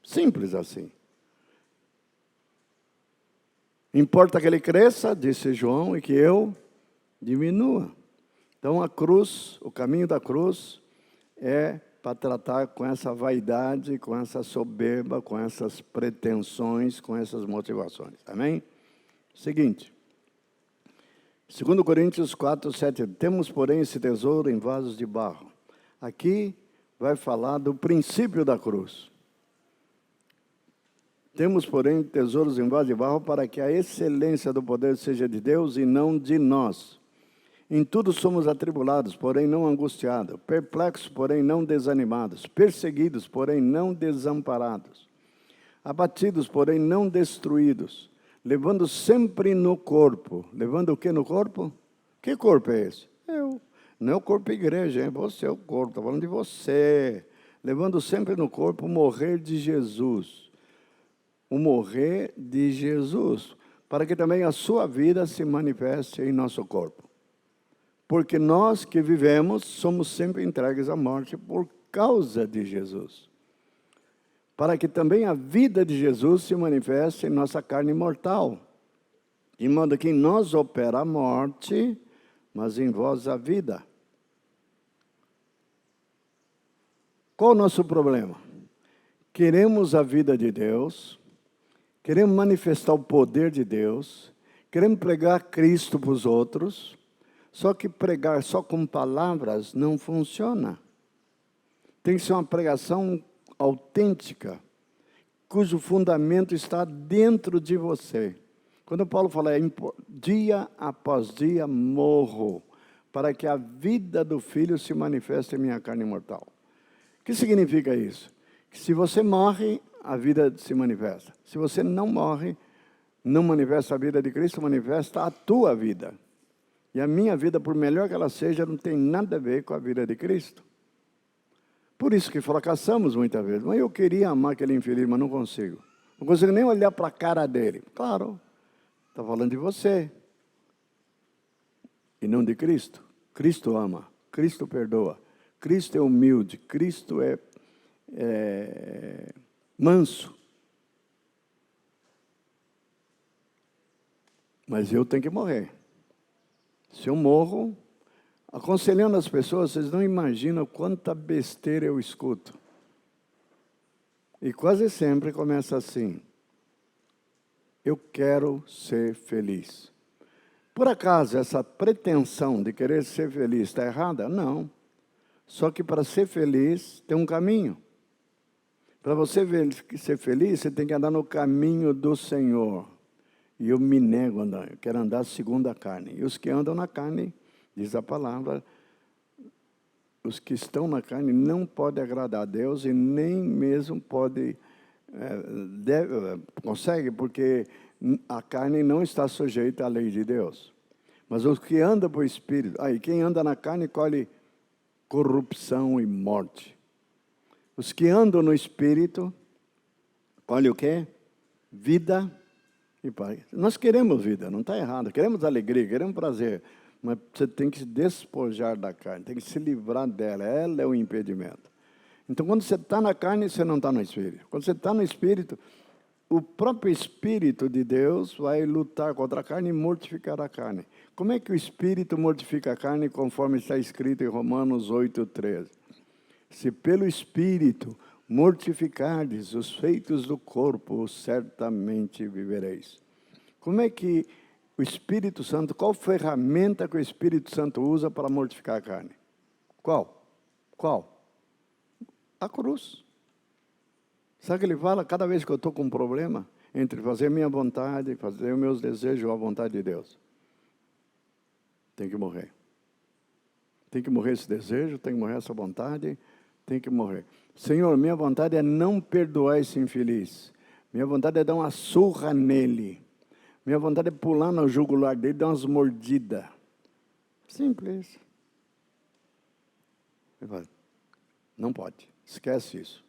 S1: Simples assim. Importa que ele cresça, disse João, e que eu diminua. Então a cruz, o caminho da cruz é para tratar com essa vaidade, com essa soberba, com essas pretensões, com essas motivações. Amém? Seguinte. 2 Coríntios 4, 7. Temos, porém, esse tesouro em vasos de barro. Aqui vai falar do princípio da cruz. Temos, porém, tesouros em vasos de barro para que a excelência do poder seja de Deus e não de nós. Em tudo somos atribulados, porém não angustiados, perplexos, porém não desanimados, perseguidos, porém não desamparados, abatidos, porém não destruídos, levando sempre no corpo. Levando o que no corpo? Que corpo é esse? Eu. Não é o corpo igreja, é você, é o corpo, estou falando de você. Levando sempre no corpo o morrer de Jesus. O morrer de Jesus, para que também a sua vida se manifeste em nosso corpo. Porque nós que vivemos somos sempre entregues à morte por causa de Jesus. Para que também a vida de Jesus se manifeste em nossa carne mortal. De modo que em nós opera a morte, mas em vós a vida. Qual o nosso problema? Queremos a vida de Deus, queremos manifestar o poder de Deus, queremos pregar Cristo para os outros. Só que pregar só com palavras não funciona. Tem que ser uma pregação autêntica, cujo fundamento está dentro de você. Quando Paulo fala, dia após dia morro, para que a vida do Filho se manifeste em minha carne mortal. O que significa isso? Que se você morre, a vida se manifesta. Se você não morre, não manifesta a vida de Cristo, manifesta a tua vida. E a minha vida, por melhor que ela seja, não tem nada a ver com a vida de Cristo. Por isso que fracassamos muitas vezes. Mas eu queria amar aquele infeliz, mas não consigo. Não consigo nem olhar para a cara dele. Claro, está falando de você. E não de Cristo. Cristo ama, Cristo perdoa. Cristo é humilde, Cristo é manso. Mas eu tenho que morrer. Se eu morro, aconselhando as pessoas, vocês não imaginam quanta besteira eu escuto. E quase sempre começa assim. Eu quero ser feliz. Por acaso essa pretensão de querer ser feliz está errada? Não. Só que para ser feliz tem um caminho. Para você ser feliz, você tem que andar no caminho do Senhor. E eu me nego a andar, eu quero andar segundo a carne. E os que andam na carne, diz a palavra, os que estão na carne não podem agradar a Deus e nem mesmo consegue, porque a carne não está sujeita à lei de Deus. Mas os que andam por Espírito, quem anda na carne colhe corrupção e morte. Os que andam no Espírito, colhe o quê? Vida e paz. Nós queremos vida, não está errado. Queremos alegria, queremos prazer. Mas você tem que se despojar da carne, tem que se livrar dela. Ela é o impedimento. Então, quando você está na carne, você não está no Espírito. Quando você está no Espírito, o próprio Espírito de Deus vai lutar contra a carne e mortificar a carne. Como é que o Espírito mortifica a carne, conforme está escrito em Romanos 8:13? Se pelo Espírito mortificardes os feitos do corpo, certamente vivereis. Como é que o Espírito Santo, qual ferramenta que o Espírito Santo usa para mortificar a carne? Qual? Qual? A cruz. Sabe o que ele fala? Cada vez que eu estou com um problema, entre fazer minha vontade, fazer os meus desejos ou a vontade de Deus, tem que morrer. Tem que morrer esse desejo, tem que morrer essa vontade, tem que morrer. Senhor, minha vontade é não perdoar esse infeliz. Minha vontade é dar uma surra nele. Minha vontade é pular no jugular dele e dar umas mordidas. Simples. Não pode. Esquece isso.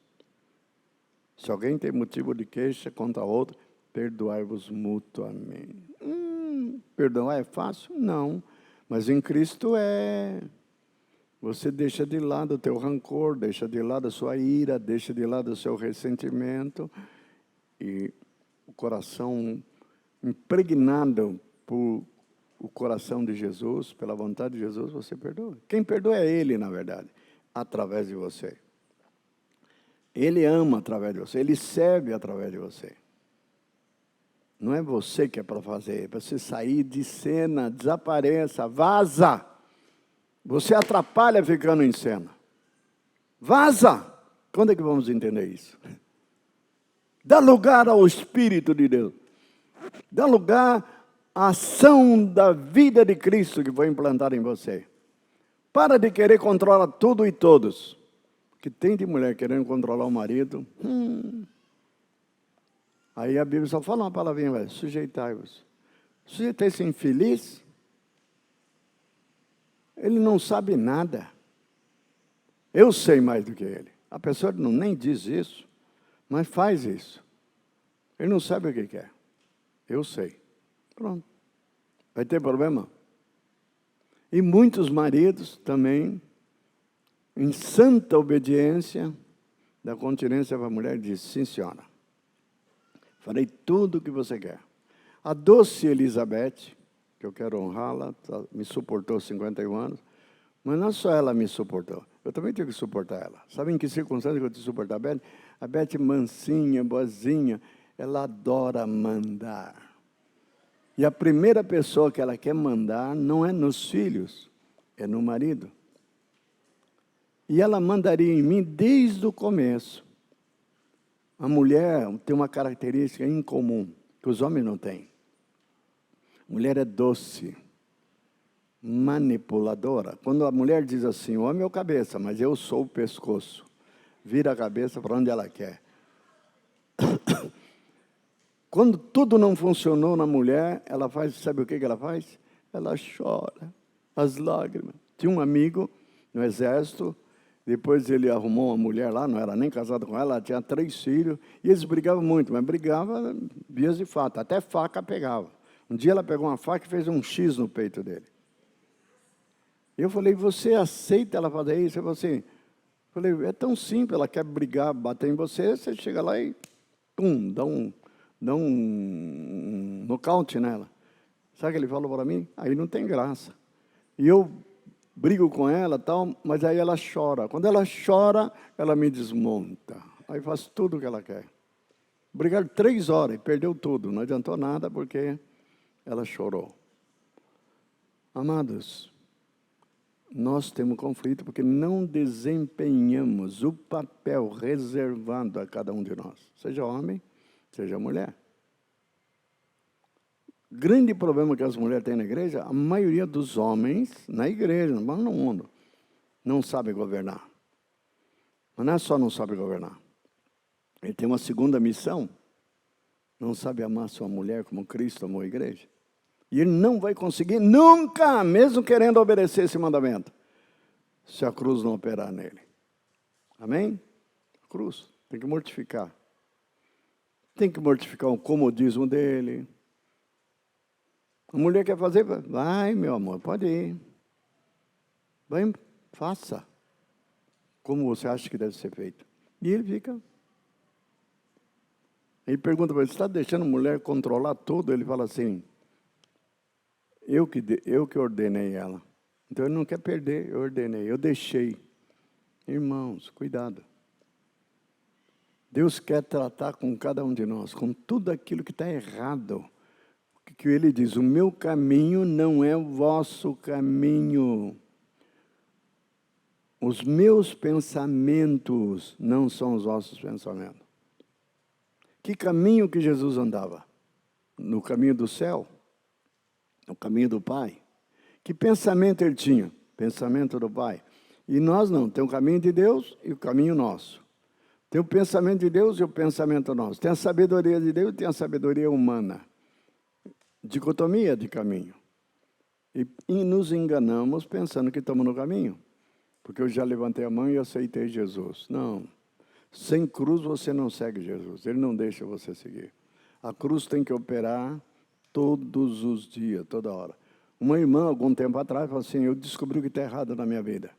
S1: Se alguém tem motivo de queixa contra outro, perdoai-vos mutuamente. Perdoar é fácil? Não. Mas em Cristo é. Você deixa de lado o teu rancor, deixa de lado a sua ira, deixa de lado o seu ressentimento. E o coração impregnado por o coração de Jesus, pela vontade de Jesus, você perdoa. Quem perdoa é Ele, na verdade, através de você. Ele ama através de você, Ele serve através de você. Não é você que é para fazer, é para você sair de cena, desapareça, vaza. Você atrapalha ficando em cena. Vaza! Quando é que vamos entender isso? Dá lugar ao Espírito de Deus. Dá lugar à ação da vida de Cristo que foi implantada em você. Para de querer controlar tudo e todos. Que tem de mulher querendo controlar o marido. Aí a Bíblia só fala uma palavrinha, sujeitai-vos. Sujeitar esse infeliz, ele não sabe nada. Eu sei mais do que ele. A pessoa não nem diz isso, mas faz isso. Ele não sabe o que quer. Eu sei. Pronto. Vai ter problema? E muitos maridos também, em santa obediência, da continência para a mulher, diz, sim, senhora, farei tudo o que você quer. A doce Elizabeth, que eu quero honrá-la, me suportou 51 anos, mas não só ela me suportou, eu também tive que suportar ela. Sabe em que circunstância que eu tive que suportar a Beth? A Beth mansinha, boazinha, ela adora mandar. E a primeira pessoa que ela quer mandar não é nos filhos, é no marido. E ela mandaria em mim desde o começo. A mulher tem uma característica incomum, que os homens não têm. A mulher é doce, manipuladora. Quando a mulher diz assim, o homem é o cabeça, mas eu sou o pescoço. Vira a cabeça para onde ela quer. Quando tudo não funcionou na mulher, ela faz, sabe o que ela faz? Ela chora, as lágrimas. Tinha um amigo no exército, depois ele arrumou uma mulher lá, não era nem casado com ela tinha 3 filhos, e eles brigavam muito, mas brigavam vias de fato, até faca pegava. Um dia ela pegou uma faca e fez um X no peito dele. Eu falei, você aceita ela fazer isso? Eu falei, é tão simples, ela quer brigar, bater em você, você chega lá e pum, dá um nocaute nela. Sabe o que ele falou para mim? Aí não tem graça. E eu brigo com ela, tal, mas aí ela chora. Quando ela chora, ela me desmonta. Aí faz tudo o que ela quer. Brigaram 3 horas e perdeu tudo. Não adiantou nada porque ela chorou. Amados, nós temos conflito porque não desempenhamos o papel reservado a cada um de nós. Seja homem, seja mulher. Grande problema que as mulheres têm na igreja, a maioria dos homens na igreja, mas no mundo, não sabe governar. Mas não é só não sabe governar. Ele tem uma segunda missão, não sabe amar sua mulher como Cristo amou a igreja. E ele não vai conseguir nunca, mesmo querendo obedecer esse mandamento, se a cruz não operar nele. Amém? A cruz, tem que mortificar. Tem que mortificar o comodismo dele. A mulher quer fazer, vai, meu amor, pode ir. Vai, faça. Como você acha que deve ser feito. E ele fica. Ele pergunta para ele, você está deixando a mulher controlar tudo? Ele fala assim, eu que ordenei ela. Então ele não quer perder, eu ordenei, eu deixei. Irmãos, cuidado. Deus quer tratar com cada um de nós, com tudo aquilo que está errado. Que ele diz, o meu caminho não é o vosso caminho. Os meus pensamentos não são os vossos pensamentos. Que caminho que Jesus andava? No caminho do céu? No caminho do Pai? Que pensamento ele tinha? Pensamento do Pai. E nós não, tem o caminho de Deus e o caminho nosso. Tem o pensamento de Deus e o pensamento nosso. Tem a sabedoria de Deus e tem a sabedoria humana. Dicotomia de caminho. E nos enganamos pensando que estamos no caminho. Porque eu já levantei a mão e aceitei Jesus. Não. Sem cruz você não segue Jesus. Ele não deixa você seguir. A cruz tem que operar todos os dias, toda hora. Uma irmã, algum tempo atrás, falou assim, eu descobri o que está errado na minha vida.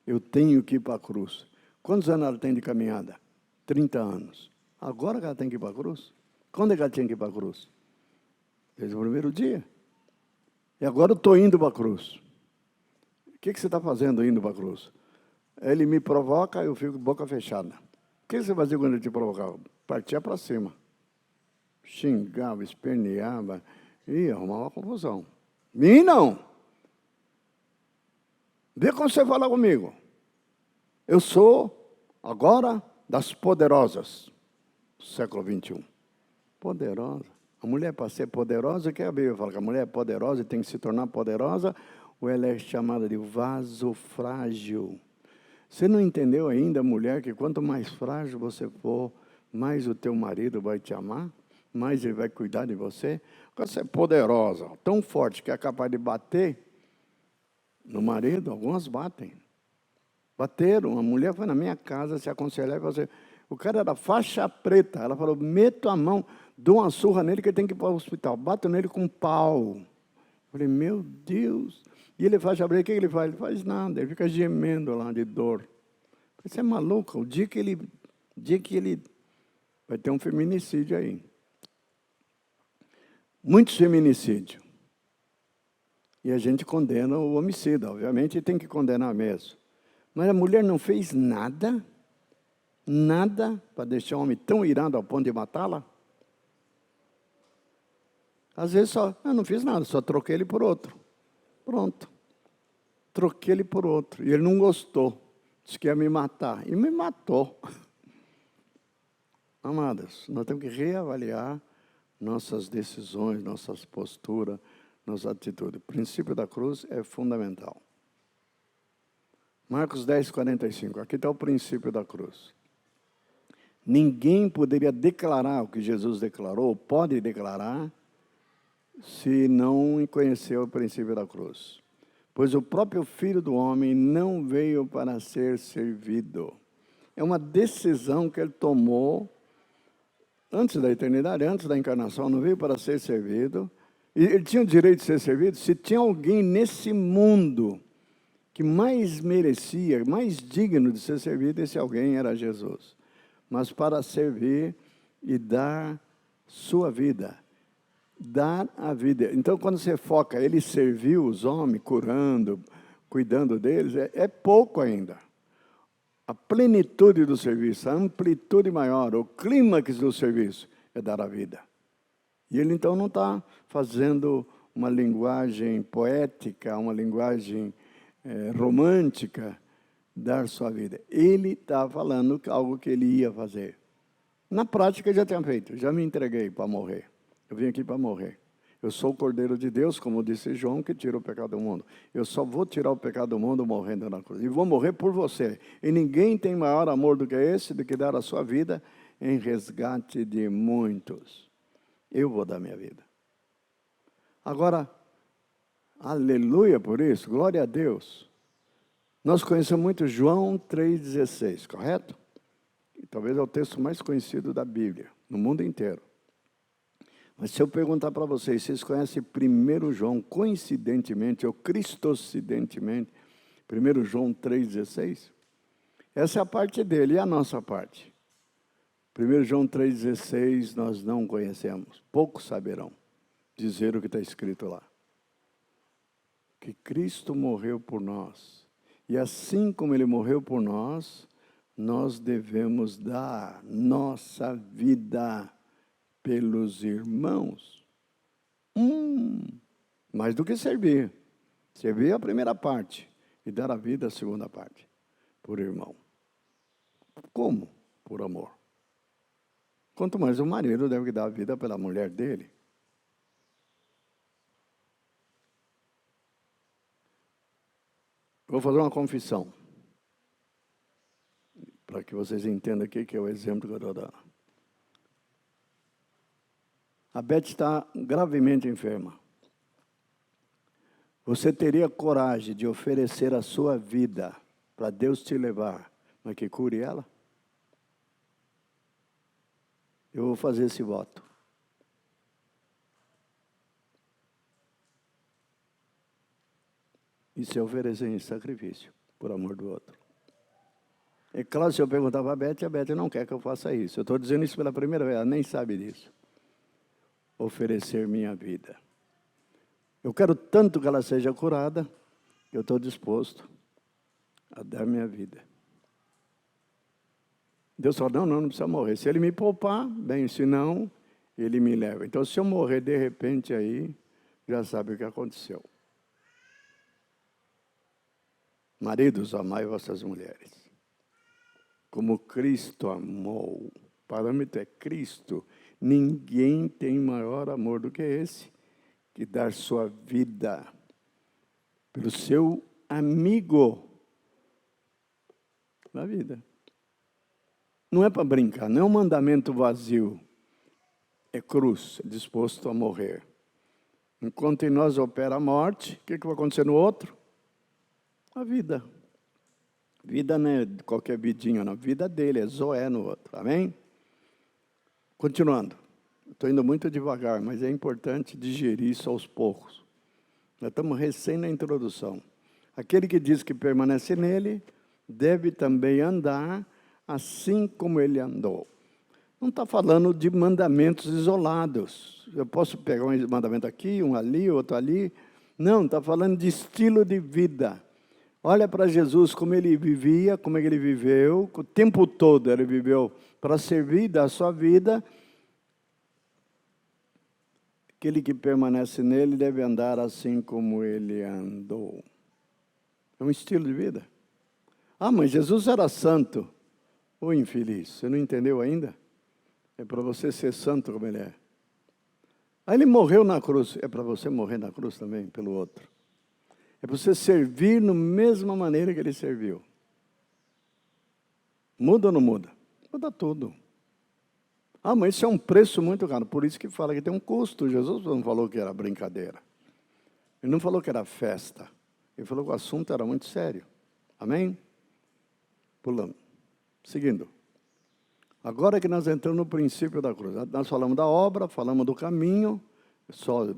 S1: Eu tenho que ir para a cruz. Quantos anos ela tem de caminhada? 30 anos. Agora que ela tem que ir para a cruz? Quando é que ela tinha que ir para a cruz? Desde o primeiro dia. E agora eu estou indo para a cruz. O que você está fazendo indo para a cruz? Ele me provoca, eu fico de boca fechada. O que você fazia quando ele te provocava? Partia para cima. Xingava, esperneava e arrumava uma confusão. Mim não. Vê como você fala comigo. Eu sou, agora, das poderosas do século XXI. Poderosa. A mulher, para ser poderosa, que a Bíblia fala que a mulher é poderosa e tem que se tornar poderosa, ou ela é chamada de vaso frágil. Você não entendeu ainda, mulher, que quanto mais frágil você for, mais o teu marido vai te amar, mais ele vai cuidar de você? Quando você é poderosa, tão forte que é capaz de bater no marido, algumas batem. Bateram, uma mulher foi na minha casa se aconselhar e falou assim, o cara era faixa preta, ela falou, meto a mão, dou uma surra nele que ele tem que ir para o hospital, bato nele com um pau. Eu falei, meu Deus. E ele faixa preta, o que ele faz? Ele faz nada, ele fica gemendo lá de dor. Eu falei, você é maluco, o dia que ele vai ter um feminicídio aí. Muitos feminicídios. E a gente condena o homicida, obviamente, e tem que condenar mesmo. Mas a mulher não fez nada para deixar o homem tão irado ao ponto de matá-la. Às vezes eu não fiz nada, só troquei ele por outro. Pronto. Troquei ele por outro. E ele não gostou. Disse que ia me matar. E me matou. Amadas, nós temos que reavaliar nossas decisões, nossas posturas, nossas atitudes. O princípio da cruz é fundamental. Marcos 10, 45. Aqui está o princípio da cruz. Ninguém poderia declarar o que Jesus declarou, pode declarar, se não conhecer o princípio da cruz. Pois o próprio Filho do Homem não veio para ser servido. É uma decisão que ele tomou antes da eternidade, antes da encarnação, não veio para ser servido. E ele tinha o direito de ser servido se tinha alguém nesse mundo que mais merecia, mais digno de ser servido, esse alguém era Jesus. Mas para servir e dar sua vida. Dar a vida. Então, quando você foca, ele serviu os homens, curando, cuidando deles, é pouco ainda. A plenitude do serviço, a amplitude maior, o clímax do serviço é dar a vida. E ele, então, não está fazendo uma linguagem poética, uma linguagem romântica, dar sua vida. Ele está falando algo que ele ia fazer. Na prática, já tinha feito, já me entreguei para morrer. Eu vim aqui para morrer. Eu sou o Cordeiro de Deus, como disse João, que tira o pecado do mundo. Eu só vou tirar o pecado do mundo morrendo na cruz. E vou morrer por você. E ninguém tem maior amor do que esse, do que dar a sua vida em resgate de muitos. Eu vou dar minha vida. Agora, aleluia por isso, glória a Deus. Nós conhecemos muito João 3,16, correto? E talvez é o texto mais conhecido da Bíblia, no mundo inteiro. Mas se eu perguntar para vocês, vocês conhecem 1 João, coincidentemente, ou cristocidentemente, 1 João 3,16? Essa é a parte dele, e a nossa parte? 1 João 3,16 nós não conhecemos, poucos saberão dizer o que está escrito lá. Que Cristo morreu por nós, e assim como Ele morreu por nós, nós devemos dar nossa vida pelos irmãos. Mais do que servir. Servir é a primeira parte e dar a vida a segunda parte. por irmão. Como? Por amor. Quanto mais o marido deve dar a vida pela mulher dele. Vou fazer uma confissão, para que vocês entendam aqui que é o exemplo que eu estou dando. A Beth está gravemente enferma. Você teria coragem de oferecer a sua vida para Deus te levar, mas que cure ela? Eu vou fazer esse voto. Isso é oferecer em sacrifício, por amor do outro. É claro, se eu perguntar para a Beth não quer que eu faça isso. Eu estou dizendo isso pela primeira vez, ela nem sabe disso. Oferecer minha vida. Eu quero tanto que ela seja curada, que eu estou disposto a dar minha vida. Deus fala, não precisa morrer. Se Ele me poupar, bem, se não, Ele me leva. Então, se eu morrer de repente aí, já sabe o que aconteceu. Maridos, amai vossas mulheres. Como Cristo amou. O parâmetro é Cristo. Ninguém tem maior amor do que esse, que dar sua vida pelo seu amigo na vida. Não é para brincar, não é um mandamento vazio. É cruz, é disposto a morrer. Enquanto em nós opera a morte, o que vai acontecer no outro? A vida. Vida não é qualquer vidinha, não. Vida dele, é Zoé no outro. Amém? Continuando. Estou indo muito devagar, mas é importante digerir isso aos poucos. Nós estamos recém na introdução. Aquele que diz que permanece nele, deve também andar assim como ele andou. Não está falando de mandamentos isolados. Eu posso pegar um mandamento aqui, um ali, outro ali. Não, está falando de estilo de vida. Olha para Jesus, como ele vivia, como ele viveu, o tempo todo ele viveu para servir da sua vida. Aquele que permanece nele deve andar assim como ele andou. É um estilo de vida. Ah, mas Jesus era santo. Ô infeliz, você não entendeu ainda? É para você ser santo como ele é. Aí ele morreu na cruz. É para você morrer na cruz também, pelo outro. É para você servir da mesma maneira que ele serviu. Muda ou não muda? Muda tudo. Ah, mas isso é um preço muito caro. Por isso que fala que tem um custo. Jesus não falou que era brincadeira. Ele não falou que era festa. Ele falou que o assunto era muito sério. Amém? Pulando. Seguindo. Agora que nós entramos no princípio da cruz. Nós falamos da obra, falamos do caminho, só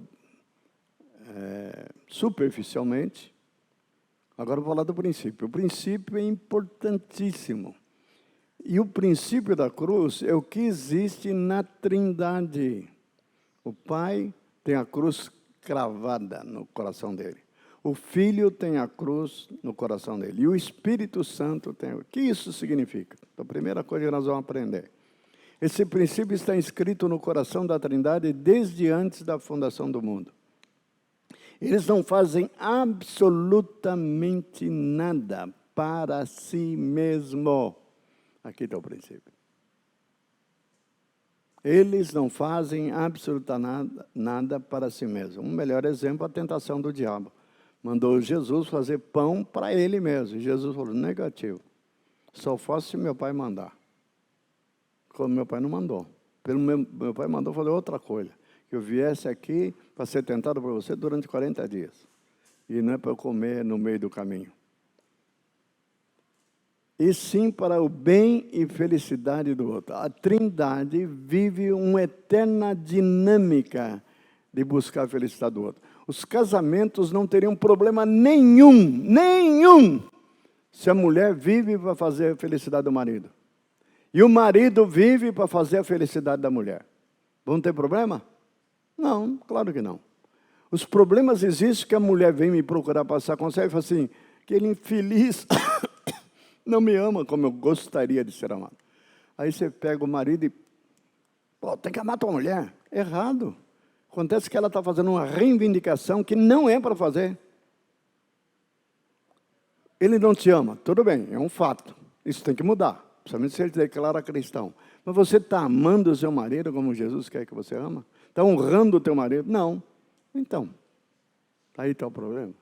S1: superficialmente. Agora eu vou falar do princípio. O princípio é importantíssimo. E o princípio da cruz é o que existe na Trindade. O Pai tem a cruz cravada no coração dele. O Filho tem a cruz no coração dele. E o Espírito Santo tem. O que isso significa? Então, a primeira coisa que nós vamos aprender. Esse princípio está inscrito no coração da Trindade desde antes da fundação do mundo. Eles não fazem absolutamente nada para si mesmo. Aqui está o princípio. Eles não fazem absolutamente nada para si mesmo. Um melhor exemplo é a tentação do diabo. Mandou Jesus fazer pão para ele mesmo. E Jesus falou, negativo. Só faço se meu pai mandar. Como meu pai não mandou. Meu pai mandou fazer outra coisa. Que eu viesse aqui para ser tentado por você durante 40 dias. E não é para eu comer no meio do caminho. E sim para o bem e felicidade do outro. A Trindade vive uma eterna dinâmica de buscar a felicidade do outro. Os casamentos não teriam problema nenhum, se a mulher vive para fazer a felicidade do marido. E o marido vive para fazer a felicidade da mulher. Vão ter problema? Não, claro que não. Os problemas existem que a mulher vem me procurar passar conselho e fala assim, aquele infeliz não me ama como eu gostaria de ser amado. Aí você pega o marido e, tem que amar tua mulher. Errado. Acontece que ela está fazendo uma reivindicação que não é para fazer. ele não te ama. Tudo bem, é um fato. Isso tem que mudar, principalmente se ele declara cristão. Mas você está amando o seu marido como Jesus quer que você ama? Está honrando o teu marido? Não. Então, aí está o problema.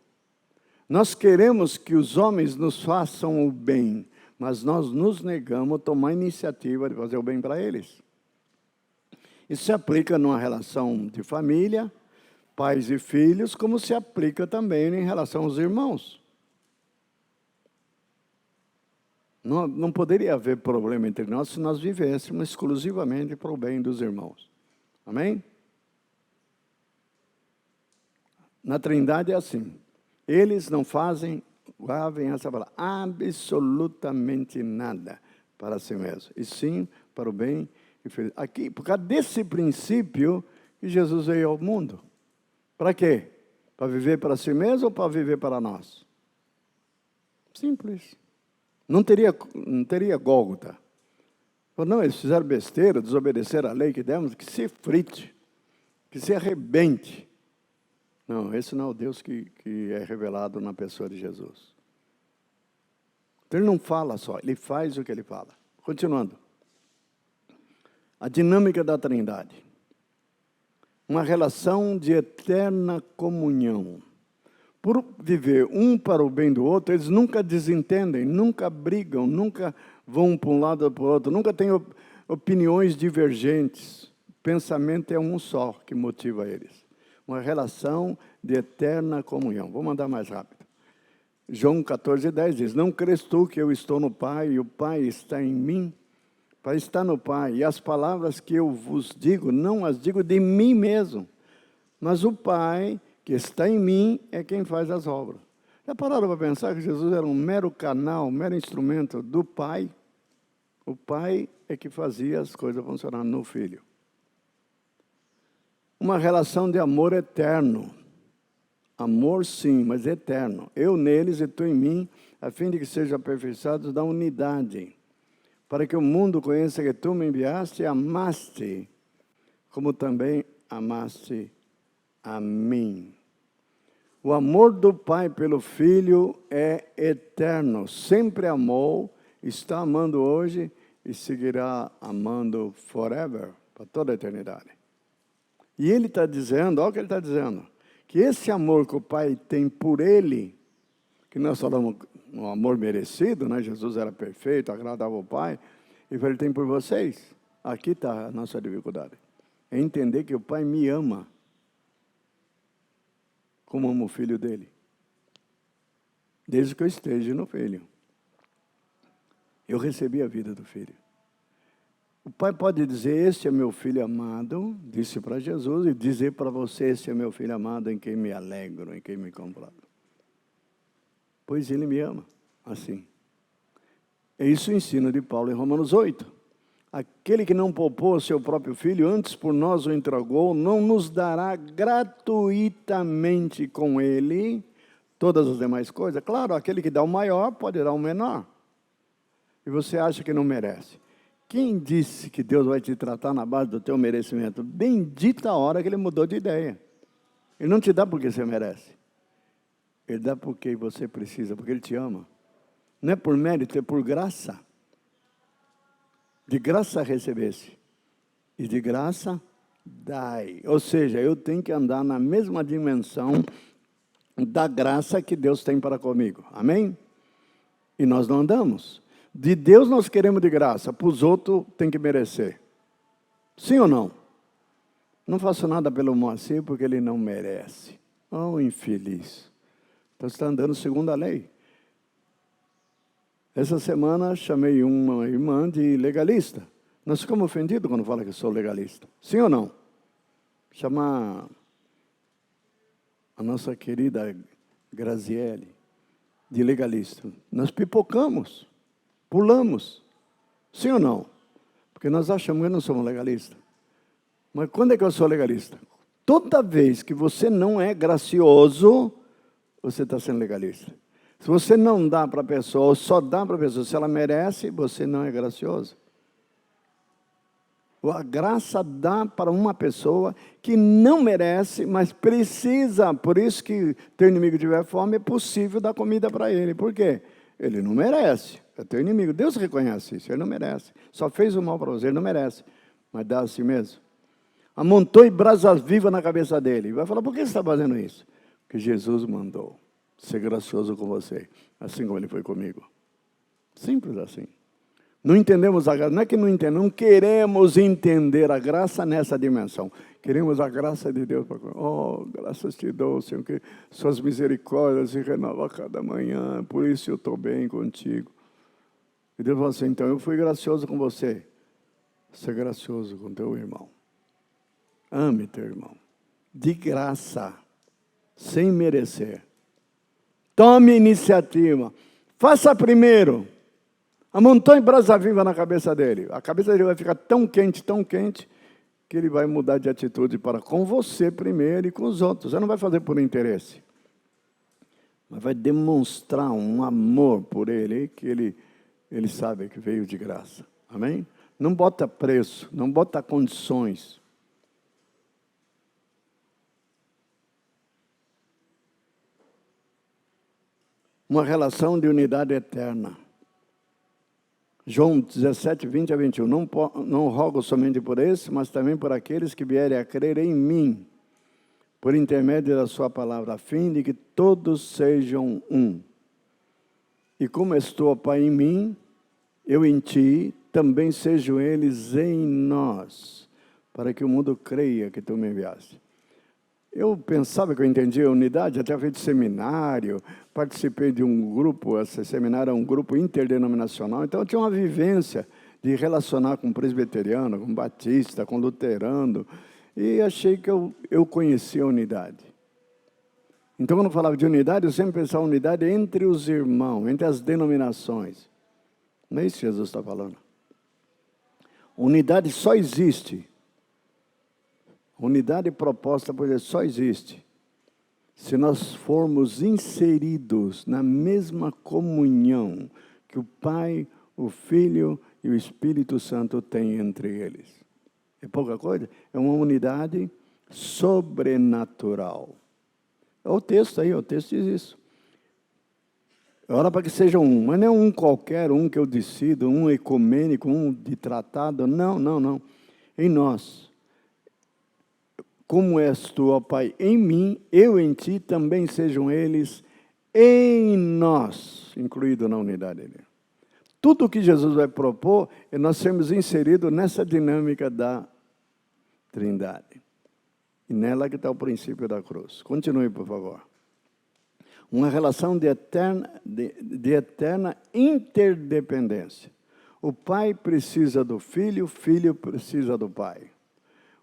S1: Nós queremos que os homens nos façam o bem, mas nós nos negamos a tomar a iniciativa de fazer o bem para eles. Isso se aplica numa relação de família, pais e filhos, como se aplica também em relação aos irmãos. Não poderia haver problema entre nós se nós vivêssemos exclusivamente para o bem dos irmãos. Amém? Na Trindade é assim. Eles não fazem, gravem essa palavra, absolutamente nada para si mesmos, e sim para o bem e feliz. Aqui, por causa desse princípio, que Jesus veio ao mundo. Para quê? Para viver para si mesmo ou para viver para nós? Simples. Não teria Gólgota. Não, eles fizeram besteira, desobedeceram a lei que demos, que se frite, que se arrebente. Não, esse não é o Deus que é revelado na pessoa de Jesus. Então, ele não fala só, ele faz o que ele fala. Continuando. A dinâmica da Trindade. Uma relação de eterna comunhão. Por viver um para o bem do outro, eles nunca desentendem, nunca brigam, nunca vão para um lado ou para o outro, nunca têm opiniões divergentes. O pensamento é um só que motiva eles. Uma relação de eterna comunhão. Vou mandar mais rápido. João 14:10 diz, não crês tu que eu estou no Pai e o Pai está em mim? Para estar no Pai, e as palavras que eu vos digo, não as digo de mim mesmo, mas o Pai que está em mim é quem faz as obras. Já pararam para pensar que Jesus era um mero canal, um mero instrumento do Pai? O Pai é que fazia as coisas funcionar no Filho. Uma relação de amor eterno. Amor sim, mas eterno. Eu neles e tu em mim, a fim de que sejam aperfeiçoados da unidade, para que o mundo conheça que tu me enviaste e amaste, como também amaste a mim. O amor do Pai pelo Filho é eterno. Sempre amou, está amando hoje e seguirá amando forever, para toda a eternidade. E ele está dizendo, olha o que ele está dizendo, que esse amor que o Pai tem por ele, que nós falamos um amor merecido, né? Jesus era perfeito, agradava ao Pai, e ele tem por vocês. Aqui está a nossa dificuldade. É entender que o Pai me ama, como amo o Filho dele. Desde que eu esteja no Filho. Eu recebi a vida do Filho. O Pai pode dizer, este é meu Filho amado, disse para Jesus, e dizer para você, este é meu Filho amado, em quem me alegro, em quem me comprazo. Pois ele me ama, assim. É isso o ensino de Paulo em Romanos 8. Aquele que não poupou o seu próprio Filho, antes por nós o entregou, não nos dará gratuitamente com ele todas as demais coisas? Claro, aquele que dá o maior pode dar o menor. E você acha que não merece. Quem disse que Deus vai te tratar na base do teu merecimento? Bendita a hora que ele mudou de ideia. Ele não te dá porque você merece. Ele dá porque você precisa, porque ele te ama. Não é por mérito, é por graça. De graça recebesse, e de graça dai. Ou seja, eu tenho que andar na mesma dimensão da graça que Deus tem para comigo. Amém? E nós não andamos. De Deus nós queremos de graça, para os outros tem que merecer. Sim ou não? Não faço nada pelo Moacir porque ele não merece. Oh, infeliz. Então você está andando segundo a lei. Essa semana chamei uma irmã de legalista. Nós ficamos ofendidos quando fala que sou legalista. Sim ou não? Chamar a nossa querida Graziele de legalista. Nós pipocamos, pulamos. Sim ou não? Porque nós achamos que não somos legalistas. Mas quando é que eu sou legalista? Toda vez que você não é gracioso, você está sendo legalista. Se você não dá para a pessoa, ou só dá para a pessoa se ela merece, você não é gracioso. A graça dá para uma pessoa que não merece, mas precisa. Por isso que teu inimigo tiver fome, é possível dar comida para ele. Por quê? Ele não merece. É teu inimigo. Deus reconhece isso. Ele não merece. Só fez o mal para você. Ele não merece. Mas dá a si mesmo. Amontoe brasas vivas na cabeça dele. Vai falar, por que você está fazendo isso? Porque Jesus mandou ser gracioso com você. Assim como ele foi comigo. Simples assim. Não entendemos a graça, não é que não entendemos, não queremos entender a graça nessa dimensão. Queremos a graça de Deus. Oh, graças te dou, Senhor, que suas misericórdias se renovam a cada manhã, por isso eu estou bem contigo. E Deus falou assim, então eu fui gracioso com você. Ser gracioso com teu irmão. Ame teu irmão. De graça, sem merecer. Tome iniciativa. Faça primeiro. Amontoe brasa viva na cabeça dele. A cabeça dele vai ficar tão quente, que ele vai mudar de atitude para com você primeiro e com os outros. Você não vai fazer por interesse, mas vai demonstrar um amor por ele, que ele sabe que veio de graça. Amém? Não bota preço, não bota condições. Uma relação de unidade eterna. João 17, 20 a 21. Não rogo somente por esse, mas também por aqueles que vierem a crer em mim, por intermédio da sua palavra, a fim de que todos sejam um. E como estou, Pai, em mim, eu em ti, também sejam eles em nós, para que o mundo creia que tu me enviaste. Eu pensava que eu entendia a unidade, até feito seminário, participei de um grupo, esse seminário é um grupo interdenominacional, então eu tinha uma vivência de relacionar com presbiteriano, com batista, com luterano, e achei que eu conhecia a unidade. Então, quando eu falava de unidade, eu sempre pensava unidade entre os irmãos, entre as denominações. Não é isso que Jesus está falando. Unidade só existe. Unidade proposta por Deus só existe se nós formos inseridos na mesma comunhão que o Pai, o Filho e o Espírito Santo têm entre eles. É pouca coisa? É uma unidade sobrenatural. É o texto aí, o texto diz isso. Ora para que seja um, mas não é um qualquer, um que eu decido, um ecumênico, um de tratado, não. Em nós. Como és tu, ó Pai, em mim, eu em ti, também sejam eles em nós, incluído na unidade dele. Tudo o que Jesus vai propor é nós sermos inseridos nessa dinâmica da Trindade. E nela que está o princípio da cruz. Continue, por favor. Uma relação de eterna interdependência. O Pai precisa do Filho, o Filho precisa do Pai.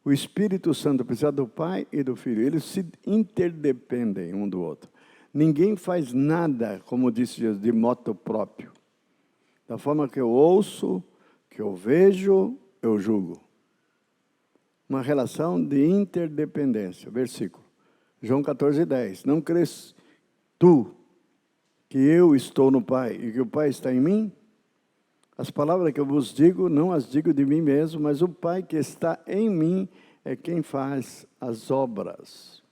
S1: O Espírito Santo precisa do Pai e do Filho. Eles se interdependem um do outro. Ninguém faz nada, como disse Jesus, de moto próprio. Da forma que eu ouço, que eu vejo, eu julgo. Uma relação de interdependência. Versículo. João 14, 10. Não crês tu que eu estou no Pai e que o Pai está em mim? As palavras que eu vos digo, não as digo de mim mesmo, mas o Pai que está em mim é quem faz as obras.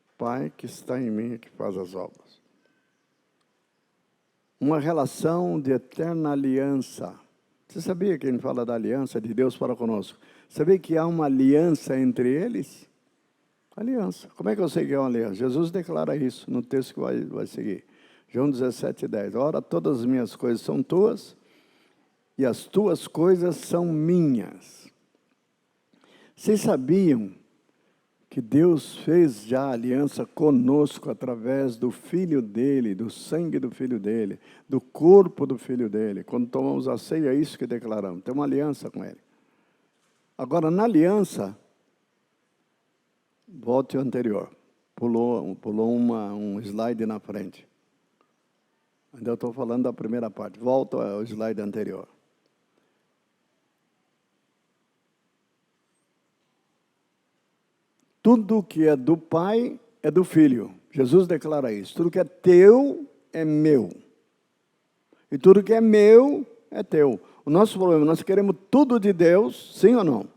S1: O Pai que está em mim é que faz as obras. Uma relação de eterna aliança. Você sabia que ele fala da aliança de Deus para conosco? Sabia que há uma aliança entre eles? Aliança. Como é que eu sei que é uma aliança? Jesus declara isso no texto que vai seguir. João 17, 10. Ora, todas as minhas coisas são tuas, e as tuas coisas são minhas. Vocês sabiam que Deus fez já aliança conosco através do Filho dele, do sangue do Filho dele, do corpo do Filho dele? Quando tomamos a ceia, é isso que declaramos. Tem uma aliança com ele. Agora, na aliança, volte ao anterior. Pulou um slide na frente. Ainda estou falando da primeira parte. Volta ao slide anterior. Tudo que é do Pai é do Filho. Jesus declara isso. Tudo que é teu é meu. E tudo que é meu é teu. O nosso problema, nós queremos tudo de Deus, sim ou não?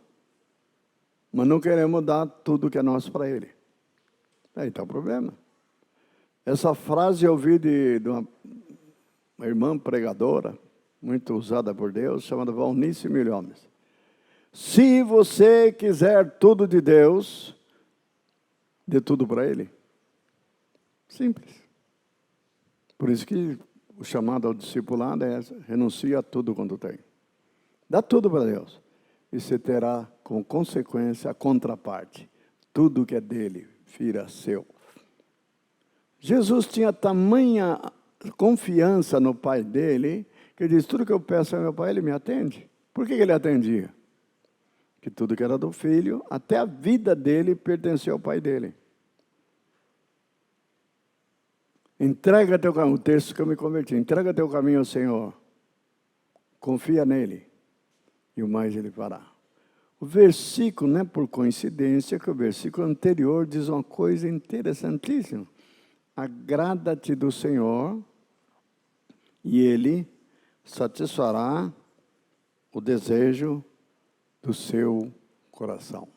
S1: Mas não queremos dar tudo que é nosso para Ele. Aí está o problema. Essa frase eu ouvi de uma irmã pregadora, muito usada por Deus, chamada Valnice Milhomes. Se você quiser tudo de Deus, dê tudo para Ele. Simples. Por isso que o chamado ao discipulado é renuncia a tudo quanto tem. Dá tudo para Deus. E você terá, como consequência, a contraparte. Tudo que é dele vira seu. Jesus tinha tamanha confiança no Pai dele, que ele diz, tudo que eu peço ao meu Pai, Ele me atende. Por que ele atendia? Que tudo que era do Filho, até a vida dele, pertenceu ao Pai dele. Entrega teu caminho, o texto que eu me converti, entrega teu caminho ao Senhor, confia nele, e o mais Ele fará. O versículo, não é por coincidência, que o versículo anterior diz uma coisa interessantíssima. Agrada-te do Senhor, e Ele satisfará o desejo do seu coração.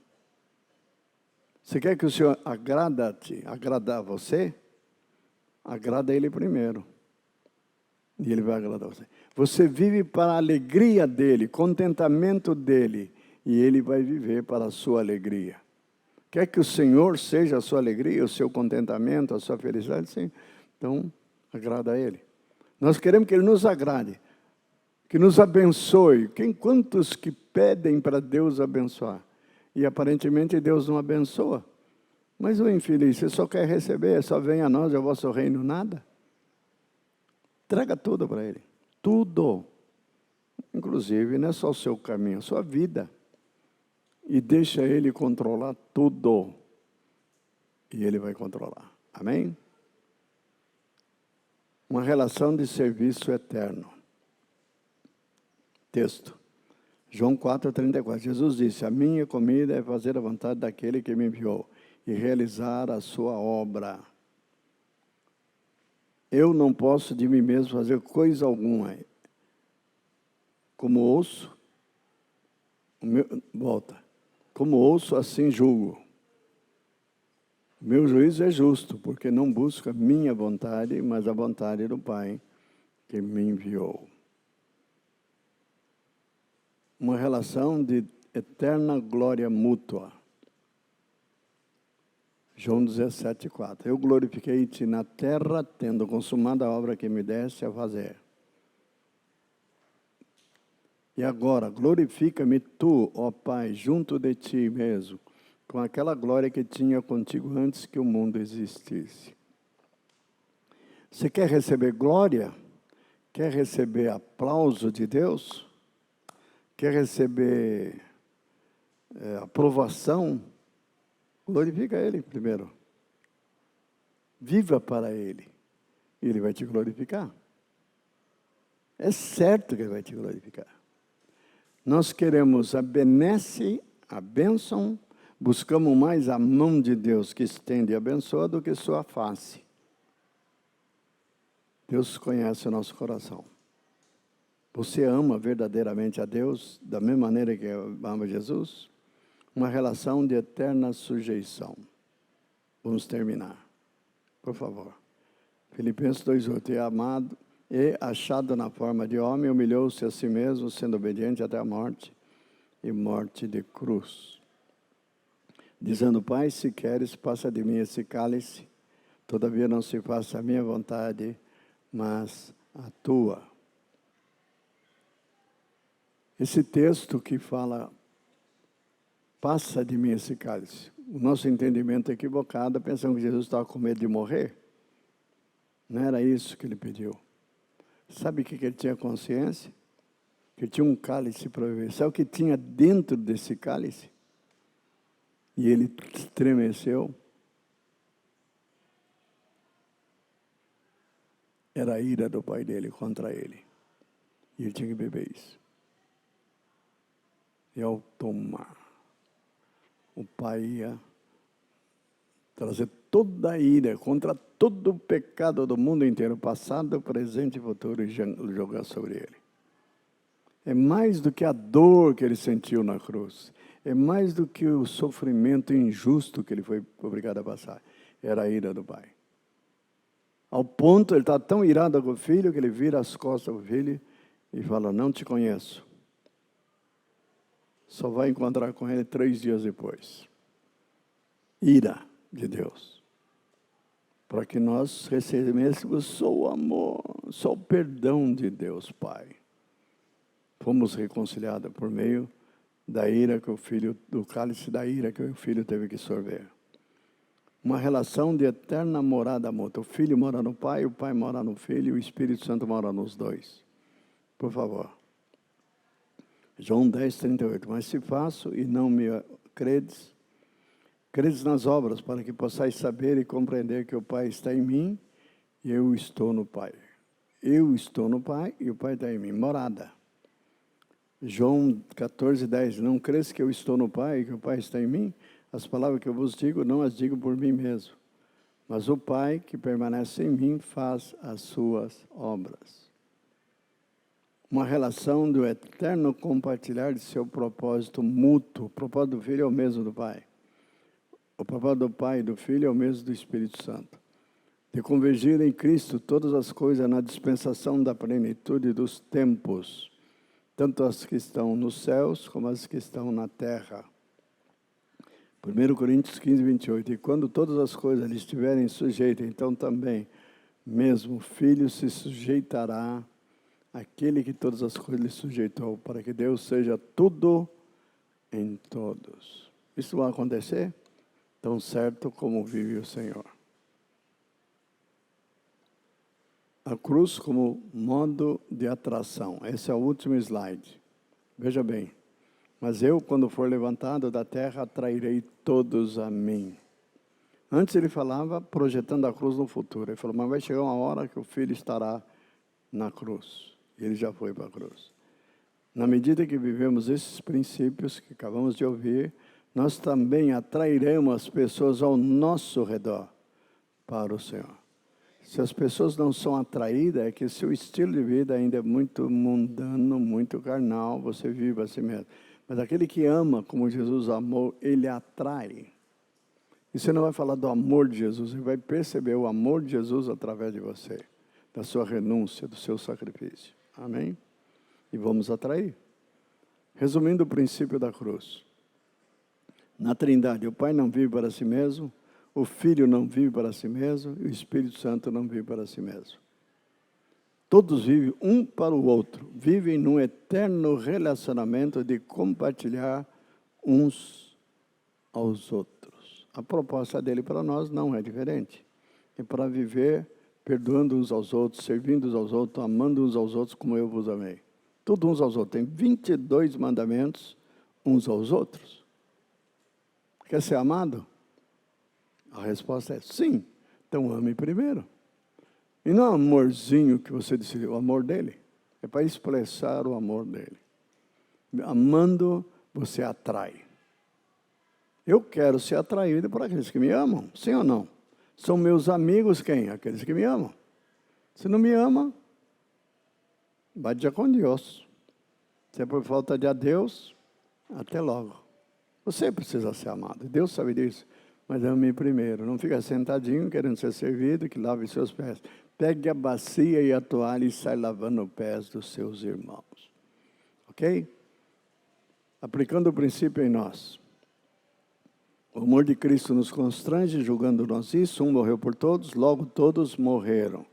S1: Você quer que o Senhor agradar você? Agrada Ele primeiro. E Ele vai agradar você. Você vive para a alegria dEle, contentamento dEle. E Ele vai viver para a sua alegria. Quer que o Senhor seja a sua alegria, o seu contentamento, a sua felicidade? Sim. Então, agrada a Ele. Nós queremos que Ele nos agrade. Que nos abençoe. Quantos que pedem para Deus abençoar? E aparentemente Deus não abençoa. Mas o infeliz, você só quer receber, só vem a nós, é o vosso reino, nada. Traga tudo para Ele. Tudo. Inclusive, não é só o seu caminho, a sua vida. E deixa Ele controlar tudo. E Ele vai controlar. Amém? Uma relação de serviço eterno. Texto. João 4,34. Jesus disse, a minha comida é fazer a vontade daquele que me enviou e realizar a sua obra. Eu não posso de mim mesmo fazer coisa alguma. Como ouço, como ouço, assim julgo. Meu juízo é justo, porque não busca minha vontade, mas a vontade do Pai que me enviou. Uma relação de eterna glória mútua. João 17,4. Eu glorifiquei-te na terra, tendo consumado a obra que me deste a fazer. E agora, glorifica-me tu, ó Pai, junto de ti mesmo, com aquela glória que tinha contigo antes que o mundo existisse. Você quer receber glória? Quer receber aplauso de Deus? Quer receber aprovação? Glorifica Ele primeiro. Viva para Ele. E Ele vai te glorificar. É certo que Ele vai te glorificar. Nós queremos a benesse, a bênção, buscamos mais a mão de Deus que estende e abençoa do que sua face. Deus conhece o nosso coração. Você ama verdadeiramente a Deus da mesma maneira que ama Jesus? Uma relação de eterna sujeição. Vamos terminar. Por favor. Filipenses 2,8. Amado e achado na forma de homem, humilhou-se a si mesmo, sendo obediente até a morte, e morte de cruz. Dizendo, Pai, se queres, passa de mim esse cálice, todavia não se faça a minha vontade, mas a tua. Esse texto que fala, passa de mim esse cálice. O nosso entendimento é equivocado, pensando que Jesus estava com medo de morrer. Não era isso que ele pediu. Sabe o que ele tinha consciência? Que tinha um cálice para beber. Sabe o que tinha dentro desse cálice? E ele estremeceu. Era a ira do pai dele contra ele. E ele tinha que beber isso. E ao tomar, o pai ia trazer toda a ira contra todo o pecado do mundo inteiro, passado, presente e futuro, e jogar sobre ele. É mais do que a dor que ele sentiu na cruz. É mais do que o sofrimento injusto que ele foi obrigado a passar. Era a ira do Pai. Ao ponto, ele está tão irado com o filho que ele vira as costas para o filho e fala, não te conheço. Só vai encontrar com ele 3 dias depois. Ira de Deus. Para que nós recebêssemos só o amor, só o perdão de Deus Pai. Fomos reconciliados por meio da ira que o filho, do cálice da ira que o filho teve que sorver. Uma relação de eterna morada mútua. O filho mora no pai, o pai mora no filho, e o Espírito Santo mora nos dois. Por favor. João 10, 38. Mas se faço e não me credes, credes nas obras, para que possais saber e compreender que o Pai está em mim e eu estou no Pai. Eu estou no Pai e o Pai está em mim. Morada. João 14, 10. Não crês que eu estou no Pai e que o Pai está em mim? As palavras que eu vos digo, não as digo por mim mesmo. Mas o Pai que permanece em mim faz as suas obras. Uma relação do eterno compartilhar de seu propósito mútuo. O propósito do Filho é o mesmo do Pai. O propósito do Pai e do Filho é o mesmo do Espírito Santo. De convergir em Cristo todas as coisas na dispensação da plenitude dos tempos, tanto as que estão nos céus como as que estão na terra. 1 Coríntios 15, 28. E quando todas as coisas lhe estiverem sujeitas, então também, mesmo o Filho se sujeitará àquele que todas as coisas lhe sujeitou, para que Deus seja tudo em todos. Isso vai acontecer tão certo como vive o Senhor. A cruz como modo de atração. Esse é o último slide. Veja bem. Mas eu, quando for levantado da terra, atrairei todos a mim. Antes ele falava projetando a cruz no futuro. Ele falou, mas vai chegar uma hora que o Filho estará na cruz. E ele já foi para a cruz. Na medida que vivemos esses princípios que acabamos de ouvir, nós também atrairemos as pessoas ao nosso redor para o Senhor. Se as pessoas não são atraídas, é que seu estilo de vida ainda é muito mundano, muito carnal, você vive assim mesmo. Mas aquele que ama como Jesus amou, ele atrai. E você não vai falar do amor de Jesus, você vai perceber o amor de Jesus através de você, da sua renúncia, do seu sacrifício. Amém? E vamos atrair. Resumindo o princípio da cruz. Na Trindade, o Pai não vive para si mesmo, o Filho não vive para si mesmo e o Espírito Santo não vive para si mesmo. Todos vivem um para o outro, vivem num eterno relacionamento de compartilhar uns aos outros. A proposta dele para nós não é diferente. É para viver perdoando uns aos outros, servindo uns aos outros, amando uns aos outros como eu vos amei. Tudo uns aos outros. Tem 22 mandamentos uns aos outros. Quer ser amado? A resposta é sim. Então ame primeiro. E não é um amorzinho que você decidiu, o amor dele. É para expressar o amor dele. Amando, você atrai. Eu quero ser atraído por aqueles que me amam, sim ou não? São meus amigos quem? Aqueles que me amam. Se não me ama, vaya com Deus. Se é por falta de a Deus, até logo. Você precisa ser amado, Deus sabe disso. Mas ame primeiro, não fica sentadinho querendo ser servido, que lave seus pés. Pegue a bacia e a toalha e sai lavando os pés dos seus irmãos. Ok? Aplicando o princípio em nós. O amor de Cristo nos constrange, julgando nós isso. Um morreu por todos, logo todos morreram.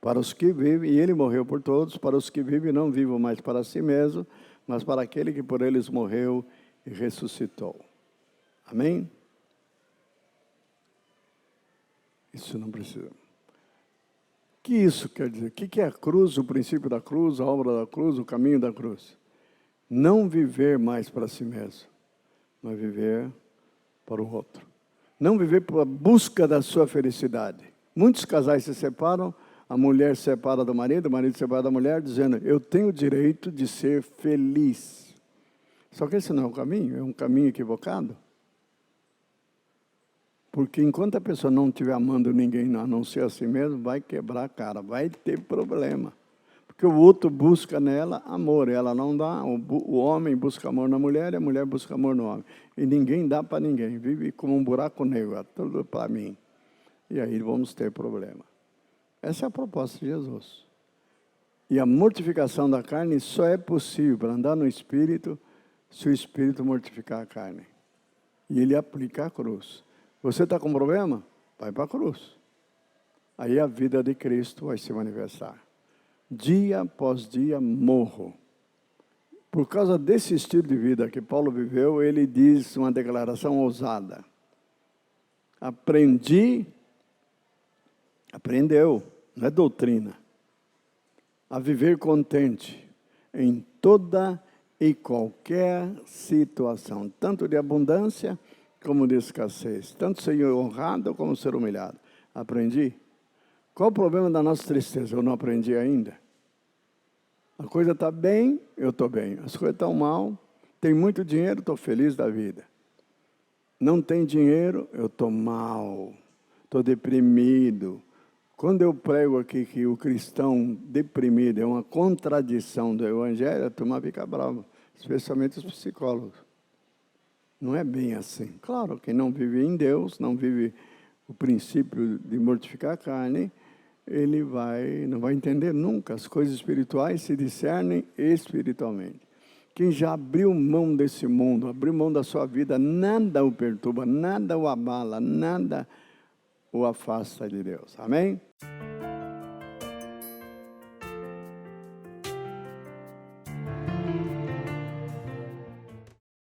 S1: Para os que vivem, e ele morreu por todos, para os que vivem não vivam mais para si mesmo, mas para aquele que por eles morreu e ressuscitou. Amém? Isso não precisa. O que isso quer dizer? O que é a cruz, o princípio da cruz, a obra da cruz, o caminho da cruz? Não viver mais para si mesmo, mas viver para o outro. Não viver para a busca da sua felicidade. Muitos casais se separam, a mulher se separa do marido, o marido se separa da mulher, dizendo, eu tenho o direito de ser feliz. Só que esse não é o caminho, é um caminho equivocado. Porque enquanto a pessoa não estiver amando ninguém, a não ser a si mesmo, vai quebrar a cara, vai ter problema. Porque o outro busca nela amor, ela não dá. O homem busca amor na mulher e a mulher busca amor no homem. E ninguém dá para ninguém, vive como um buraco negro, tudo para mim. E aí vamos ter problema. Essa é a proposta de Jesus. E a mortificação da carne só é possível para andar no Espírito, se o Espírito mortificar a carne. E ele aplica a cruz. Você está com problema? Vai para a cruz. Aí a vida de Cristo vai se manifestar. Dia após dia morro. Por causa desse estilo de vida que Paulo viveu, ele diz uma declaração ousada. Aprendeu, não é doutrina, a viver contente em toda e qualquer situação, tanto de abundância como de escassez, tanto ser honrado como ser humilhado. Aprendi. Qual o problema da nossa tristeza? Eu não aprendi ainda. A coisa está bem, eu estou bem. As coisas estão mal, tem muito dinheiro, estou feliz da vida. Não tem dinheiro, eu estou mal, estou deprimido. Quando eu prego aqui que o cristão deprimido é uma contradição do Evangelho, a turma fica brava, especialmente os psicólogos. Não é bem assim. Claro, quem não vive em Deus, não vive o princípio de mortificar a carne, ele não vai entender nunca. As coisas espirituais se discernem espiritualmente. Quem já abriu mão desse mundo, abriu mão da sua vida, nada o perturba, nada o abala, nada o afasta de Deus. Amém?